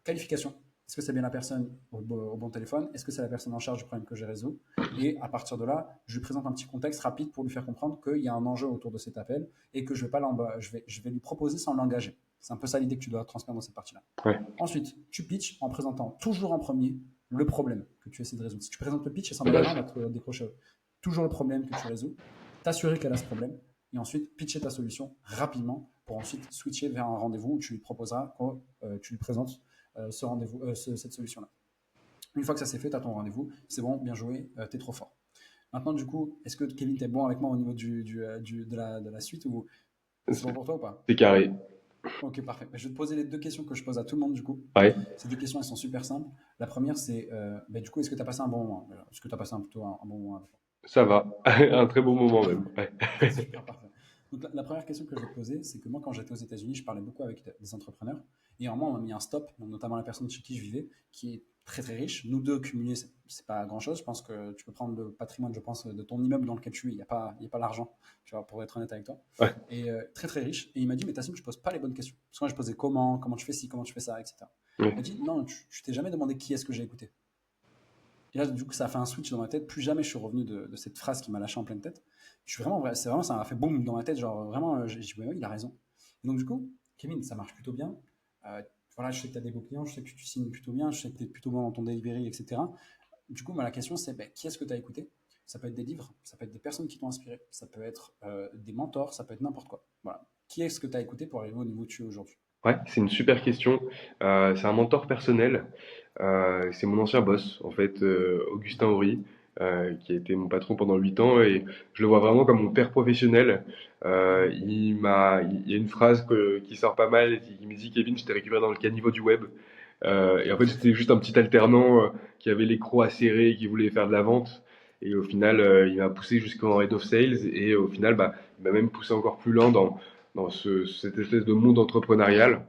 Qualification. Est-ce que c'est bien la personne au bon téléphone? Est-ce que c'est la personne en charge du problème que j'ai résolu? Et à partir de là, je lui présente un petit contexte rapide pour lui faire comprendre qu'il y a un enjeu autour de cet appel et que je vais, pas je vais lui proposer sans l'engager. C'est un peu ça l'idée que tu dois transmettre dans cette partie-là. Ouais. Ensuite, tu pitches en présentant toujours en premier le problème que tu essaies de résoudre. Si tu présentes le pitch, et ça va te décrocher toujours le problème que tu résous, t'assurer qu'elle a ce problème et ensuite pitcher ta solution rapidement pour ensuite switcher vers un rendez-vous où tu lui proposeras, tu lui présentes ce rendez-vous, cette solution-là. Une fois que ça c'est fait, tu as ton rendez-vous, c'est bon, bien joué, t'es trop fort. Maintenant, du coup, est-ce que Kevin, t'es bon avec moi au niveau de la suite ou c'est bon pour toi ou pas? C'est carré. Ok, parfait. Je vais te poser les deux questions que je pose à tout le monde du coup. Ouais, Ces deux questions, elles sont super simples. La première, c'est du coup, est-ce que tu as passé un bon moment? Est-ce que tu as passé plutôt un bon moment avec moi? ça va. Un très bon moment même. Ouais. Super, parfait. Donc, la première question que je vais te poser, c'est que moi, quand j'étais aux États-Unis, je parlais beaucoup avec des entrepreneurs. Et à un moment, on m'a mis un stop, donc notamment la personne chez qui je vivais, qui est très très riche. Nous deux cumulés, c'est pas grand-chose. Je pense que tu peux prendre le patrimoine, je pense, de ton immeuble dans lequel tu es. Il y a pas l'argent, tu vois, pour être honnête avec toi. Ouais. Et très très riche. Et il m'a dit, mais Tassim, je pose pas les bonnes questions. Parce que moi, je posais comment tu fais ci, comment tu fais ça, etc. Ouais. Il m'a dit, non, tu t'es jamais demandé qui est-ce que j'ai écouté. Et là, du coup, ça a fait un switch dans ma tête. Plus jamais je suis revenu de cette phrase qui m'a lâché en pleine tête. Je suis vraiment, c'est vraiment, ça m'a fait boum dans ma tête. Genre, vraiment, j'ai dit, ouais, il a raison. Et donc, du coup, Kevin, ça marche plutôt bien. Euh, voilà, je sais que tu as des beaux clients, je sais que tu signes plutôt bien, je sais que tu es plutôt bon dans ton delivery, etc. Du coup, la question, c'est qui est-ce que tu as écouté? Ça peut être des livres, ça peut être des personnes qui t'ont inspiré, ça peut être des mentors, ça peut être n'importe quoi. Voilà. Qui est-ce que tu as écouté pour arriver au niveau où tu es aujourd'hui? Ouais, c'est une super question. C'est un mentor personnel. C'est mon ancien boss, en fait, Augustin Horry, qui a été mon patron pendant 8 ans et je le vois vraiment comme mon père professionnel. Il y a une phrase qui sort pas mal et qui me dit, Kevin, je t'ai récupéré dans le caniveau du web. Et en fait, j'étais juste un petit alternant qui avait les crocs acérés et qui voulait faire de la vente. Et au final, il m'a poussé jusqu'en head of sales et au final, bah, il m'a même poussé encore plus loin dans cette espèce de monde entrepreneurial.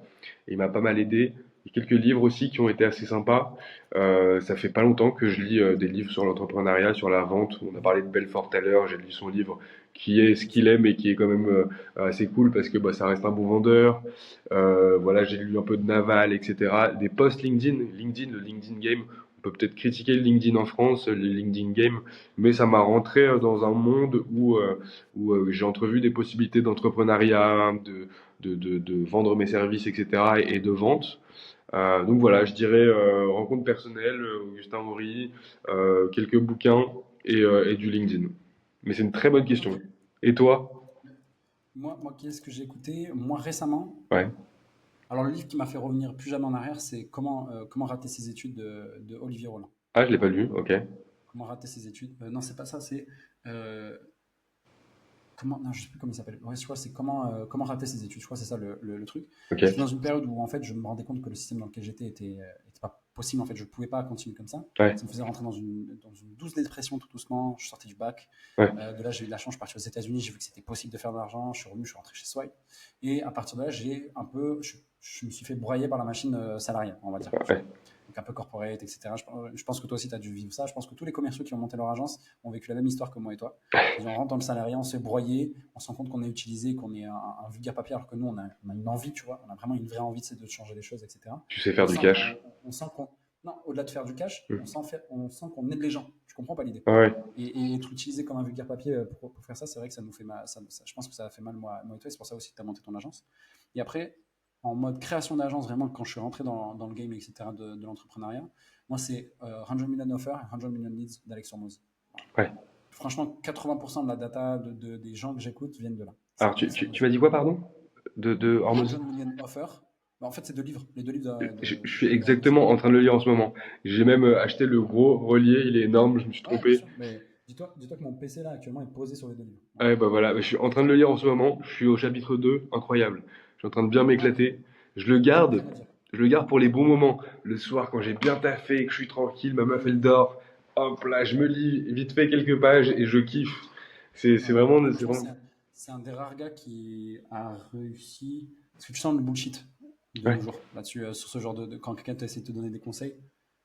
Et il m'a pas mal aidé. Il y a quelques livres aussi qui ont été assez sympas. Ça fait pas longtemps que je lis des livres sur l'entrepreneuriat, sur la vente. On a parlé de Belfort tout à l'heure. J'ai lu son livre qui est ce qu'il aime et qui est quand même assez cool parce que bah, ça reste un bon vendeur. Voilà, j'ai lu un peu de Naval, etc. Des posts LinkedIn, le LinkedIn Game. On peut peut-être critiquer le LinkedIn en France, le LinkedIn Game, mais ça m'a rentré dans un monde où j'ai entrevu des possibilités d'entrepreneuriat, de vendre mes services, etc. et de vente. Donc voilà, je dirais rencontre personnelle, Augustin Maury, quelques bouquins et du LinkedIn. Mais c'est une très bonne question. Ok. Et toi? Moi, qui est-ce que j'ai écouté? Moi, récemment, Ouais. alors, le livre qui m'a fait revenir plus jamais en arrière, c'est comment rater ses études de Olivier Roland. Ah, je l'ai pas lu, ok. Comment rater ses études. Non, c'est pas ça, c'est. euh, non, je sais plus comment il s'appelle. Ouais, je crois que c'est comment rater ses études. Je crois que c'est ça le truc. Ok. J'étais dans une période où en fait je me rendais compte que le système dans lequel j'étais était pas possible. En fait, je pouvais pas continuer comme ça. Ouais. Ça me faisait rentrer dans une douce dépression tout doucement. Je sortais du bac. Ouais. De là, j'ai eu de la chance. Je suis parti aux États-Unis. J'ai vu que c'était possible de faire de l'argent. Je suis revenu. Je suis rentré chez Swipe. Et à partir de là, je me suis fait broyer par la machine salariale, on va dire. Tu vois. Ouais. Donc un peu corporate, etc. Je pense que toi aussi, tu as dû vivre ça. Je pense que tous les commerciaux qui ont monté leur agence ont vécu la même histoire que moi et toi. On rentre dans le salariat, on se fait broyer, on se rend compte qu'on est utilisé, qu'on est un vulgaire papier, alors que nous, on a une envie, tu vois. On a vraiment une vraie envie de changer les choses, etc. Tu sais Et faire du cash. on sent qu'on. Non, au-delà de faire du cash, Hmm. on sent qu'on aide les gens. Tu comprends pas l'idée. Ouais. Et être utilisé comme un vulgaire papier pour faire ça, c'est vrai que ça nous fait mal. Je pense que ça a fait mal, moi et toi. C'est pour ça aussi que tu as monté ton agence. Et après, en mode création d'agence, vraiment, quand je suis rentré dans le game, etc., de l'entrepreneuriat, moi, c'est 100 million offers et 100 million leads d'Alex Hormozy. Voilà. Ouais. Franchement, 80% de la data des gens que j'écoute viennent de là. C'est Alors, Alex tu Hormozy. m'as dit quoi, pardon? De Hormozy? 100 million offers. Bah, en fait, c'est deux livres. Les deux livres Je suis de Hormozy. exactement en train de le lire en ce moment. J'ai même acheté le gros relié, il est énorme, je me suis Ouais, bien trompé. sûr. Mais dis-toi que mon PC, là, actuellement, est posé sur les deux livres. Voilà. Ouais, bah voilà, je suis en train de le lire en ce moment. Je suis au chapitre 2, incroyable. Je suis en train de bien Ouais, m'éclater. Je le garde, rien à dire. je le garde pour les bons moments. Le soir, quand j'ai bien taffé, que je suis tranquille, ma meuf elle dort. Hop là, je me lis vite fait quelques pages et je kiffe. C'est Ouais. vraiment, c'est Franchement, vraiment. c'est un des rares gars qui a réussi. Parce que tu sens le bullshit de Ouais, nos jours là-dessus, sur ce genre quand quelqu'un essaie de te donner des conseils.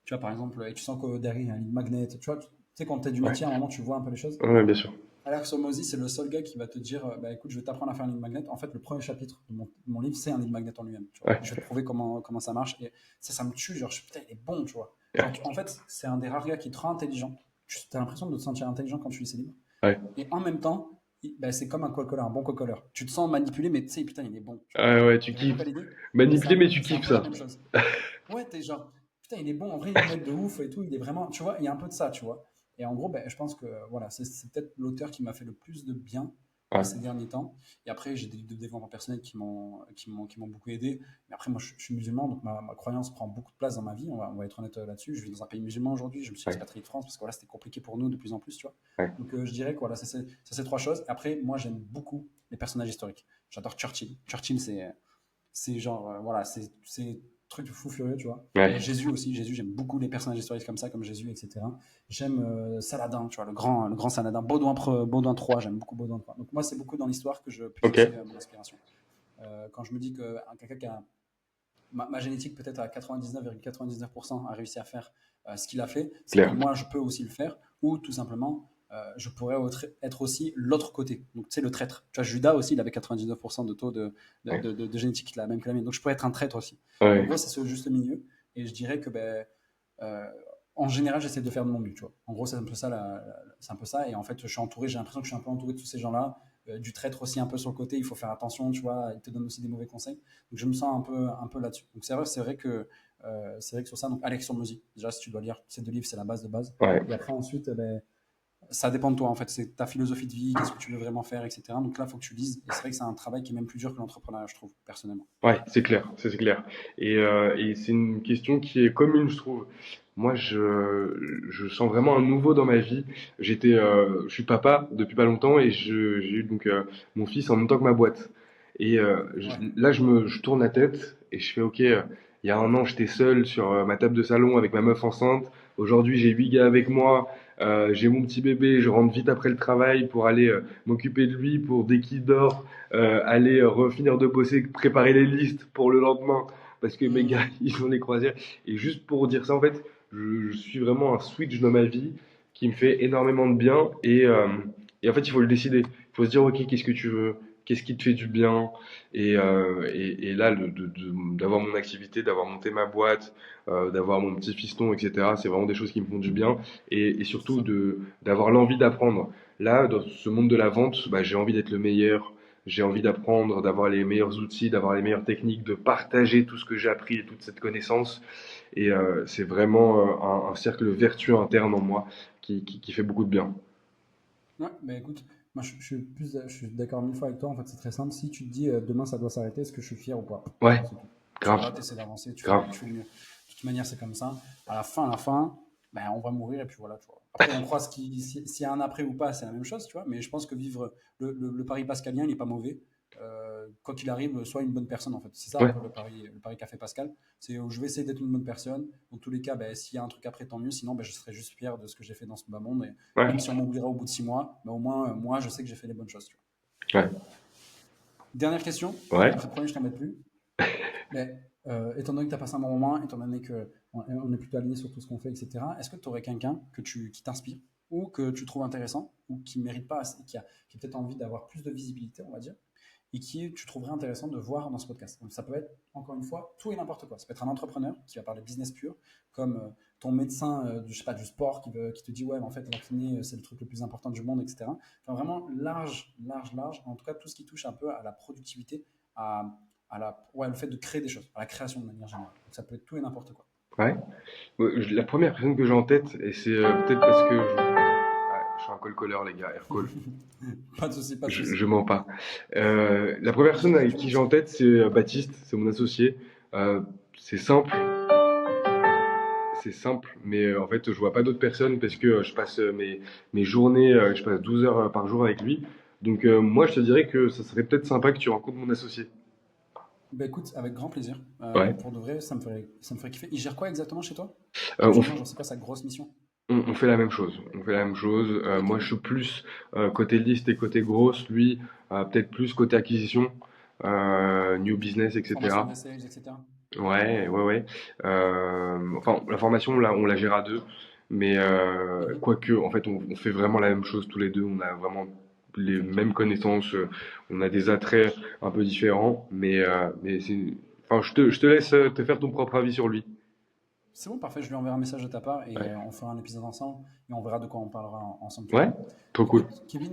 Tu vois, par exemple, et tu sens que derrière, il y a un lead magnet. Tu vois, tu sais, quand tu es du ouais, métier, à un moment, tu vois un peu les choses. ouais, bien sûr. Alex Hormozy, c'est le seul gars qui va te dire bah, écoute, je vais t'apprendre à faire un lead magnet. En fait, le premier chapitre de mon livre, c'est un lead magnet en lui-même. Tu vois. Ouais, Je vais te prouver comment ça marche. Et ça me tue. Genre, putain, il est bon, tu vois. Genre, en fait, c'est un des rares gars qui te rend intelligent. Tu as l'impression de te sentir intelligent quand tu lis ses livres. ouais. Et en même temps, bah, c'est comme un coca-cola, un bon coca-cola. Tu te sens manipulé, mais tu sais, putain, il est bon. Tu vois. Ah ouais, tu Tu vois kiffes. pas l'idée? Manipulé, mais tu C'est un kiffes peu la ça. même chose. Ouais, t'es genre, putain, il est bon. En vrai, il m'aide de ouf et tout. Il est vraiment, tu vois, il y a un peu de ça, tu vois. Et en gros, ben, je pense que voilà, c'est peut-être l'auteur qui m'a fait le plus de bien Ouais, ces derniers temps. Et après, j'ai des livres de développement personnel qui m'ont beaucoup aidé. Mais après, moi, je suis musulman, donc ma croyance prend beaucoup de place dans ma vie. On va être honnête là-dessus. Je vis dans un pays musulman aujourd'hui. Je me suis ouais, expatrié de France parce que voilà, c'était compliqué pour nous de plus en plus, tu vois. ouais. Donc, je dirais que voilà, c'est trois choses. Après, moi, j'aime beaucoup les personnages historiques. J'adore Churchill. Churchill, c'est genre, voilà, c'est truc de fou furieux, tu vois. Ouais, Jésus aussi, Jésus, j'aime beaucoup les personnages historiques comme ça, comme Jésus, etc. J'aime Saladin, tu vois, le grand Saladin. Baudouin III, j'aime beaucoup Baudouin III. Donc moi, c'est beaucoup dans l'histoire que je puise ok, aussi mon inspiration. Quand je me dis que quelqu'un qui a ma génétique peut-être à 99,99% a réussi à faire ce qu'il a fait, c'est que clair. moi, je peux aussi le faire, ou tout simplement, je pourrais être aussi l'autre côté. Donc, tu sais, le traître. Tu vois, Judas aussi, il avait 99% de taux Ouais, de génétique, la même que la mienne. Donc, je pourrais être un traître aussi. Et en ouais, gros, c'est ce juste milieu. Et je dirais que, ben, euh, en général, j'essaie de faire de mon mieux, tu vois. En gros, c'est un peu ça, c'est un peu ça. Et en fait, je suis entouré, j'ai l'impression que je suis un peu entouré de tous ces gens-là, du traître aussi un peu sur le côté. Il faut faire attention, tu vois. Il te donne aussi des mauvais conseils. Donc, je me sens un peu là-dessus. Donc, c'est vrai que sur ça, donc Alex Hormozy, déjà, si tu dois lire ces deux livres, c'est la base de base. ouais. Et après, ensuite, ben, ça dépend de toi, en fait. C'est ta philosophie de vie, qu'est-ce que tu veux vraiment faire, etc. Donc là, il faut que tu lises. Et c'est vrai que c'est un travail qui est même plus dur que l'entrepreneuriat, je trouve, personnellement. Ouais, c'est clair, c'est clair. Et c'est une question qui est commune, je trouve. Moi, je sens vraiment un nouveau dans ma vie. Je suis papa depuis pas longtemps et j'ai eu donc mon fils en même temps que ma boîte. Et Ouais. là, je tourne la tête et je fais, ok, il y a un an, j'étais seul sur ma table de salon avec ma meuf enceinte. Aujourd'hui, j'ai 8 gars avec moi. J'ai mon petit bébé. Je rentre vite après le travail pour aller m'occuper de lui, pour dès qu'il dort aller refinir de bosser, préparer les listes pour le lendemain, parce que mes gars, Hmm. ils ont les croisières. Et juste pour dire ça, en fait, je suis vraiment un switch dans ma vie qui me fait énormément de bien. Et en fait, il faut le décider. Il faut se dire, ok, qu'est-ce que tu veux? Qu'est-ce qui te fait du bien? Et là, d'avoir mon activité, d'avoir monté ma boîte, d'avoir mon petit fiston, etc., c'est vraiment des choses qui me font du bien. Et C'est surtout ça. d'avoir l'envie d'apprendre. Là, dans ce monde de la vente, bah, j'ai envie d'être le meilleur, j'ai envie d'apprendre, d'avoir les meilleurs outils, d'avoir les meilleures techniques, de partager tout ce que j'ai appris et toute cette connaissance. Et c'est vraiment un cercle vertueux interne en moi qui fait beaucoup de bien. Ouais, bah écoute, moi je suis d'accord mille fois avec toi. En fait, c'est très simple. Si tu te dis demain ça doit s'arrêter, est-ce que je suis fier ou pas? Ouais, Voilà, c'est tout. Tu vas grave, là, tu essaies d'avancer, grave. tu fais le mieux. De toute manière, c'est comme ça. À la fin, ben, on va mourir et puis voilà, tu vois. Après, on croit s'il y a un après ou pas, c'est la même chose, tu vois. Mais je pense que vivre le pari pascalien, il n'est pas mauvais. Quoi qu'il arrive, sois une bonne personne en fait. C'est ça un Ouais, peu le pari qu'a fait Pascal. C'est je vais essayer d'être une bonne personne. Dans tous les cas, ben, s'il y a un truc après, tant mieux. Sinon, ben, je serai juste fier de ce que j'ai fait dans ce bas monde. Et même si on ouais, m'oubliera au bout de 6 mois, ben, au moins, moi, je sais que j'ai fait les bonnes choses. Tu vois. ouais, Dernière question. ouais. Après, promis, je t'embête plus. Mais étant donné que tu as passé un bon moment, étant donné qu'on est plutôt aligné sur tout ce qu'on fait, etc., est-ce que tu aurais quelqu'un qui t'inspire ou que tu trouves intéressant ou qui ne mérite pas, qui a peut-être envie d'avoir plus de visibilité, on va dire, et qui tu trouverais intéressant de voir dans ce podcast? Donc ça peut être, encore une fois, tout et n'importe quoi. Ça peut être un entrepreneur qui va parler business pur, comme ton médecin je sais pas, du sport qui te dit ouais, mais en fait, la kiné, c'est le truc le plus important du monde, etc. Enfin, vraiment large, large, large. En tout cas, tout ce qui touche un peu à la productivité, à, ouais, le fait de créer des choses, à la création de manière générale. Donc ça peut être tout et n'importe quoi. Ouais. La première personne que j'ai en tête, et c'est peut-être parce que je suis un call-caller, les gars, air call. Pas de souci, pas de souci. Je mens pas. La première J'ai personne jamais avec cru qui j'ai en mentir. tête, c'est Baptiste, c'est mon associé. Euh, c'est simple, c'est simple, mais en fait, je vois pas d'autres personnes parce que je passe mes journées, je passe 12 heures par jour avec lui. Donc, moi, je te dirais que ça serait peut-être sympa que tu rencontres mon associé. Bah écoute, avec grand plaisir. Ouais. Pour de vrai, ça me ferait kiffer. Il gère quoi exactement chez toi? Euh, on, Actuellement, f- genre, c'est quoi sa grosse mission? on fait la même chose. On fait la même chose. Ok. Moi, je suis plus côté liste et côté grosse. Lui, peut-être plus côté acquisition, new business, Formation etc. de sales, etc. Ouais, ouais, ouais. Enfin, la formation, là, on la gère à deux. Mais Mhm. quoique, en fait, on fait vraiment la même chose tous les deux. On a vraiment les Ok. mêmes connaissances. On a des attraits un peu différents. Mais enfin, je te laisse te faire ton propre avis sur lui. C'est bon, parfait. Je lui enverrai un message de ta part et Ouais. on fera un épisode ensemble et on verra de quoi on parlera ensemble tous les Ouais? deux. Trop cool. Écoute, Kevin,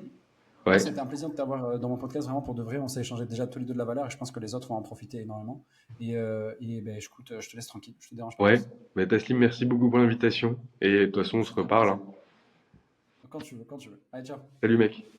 moi, Ouais. c'était un plaisir de t'avoir dans mon podcast. Vraiment, pour de vrai, on s'est échangé déjà tous les deux de la valeur et je pense que les autres vont en profiter énormément. Et ben, écoute, je te laisse tranquille. Je te dérange pas Ouais. plus. Mais Taslim, merci beaucoup pour l'invitation. Et de toute façon, on se C'était un reparle, plaisir. hein. Quand tu veux, quand tu veux. Allez, ciao. Salut, mec.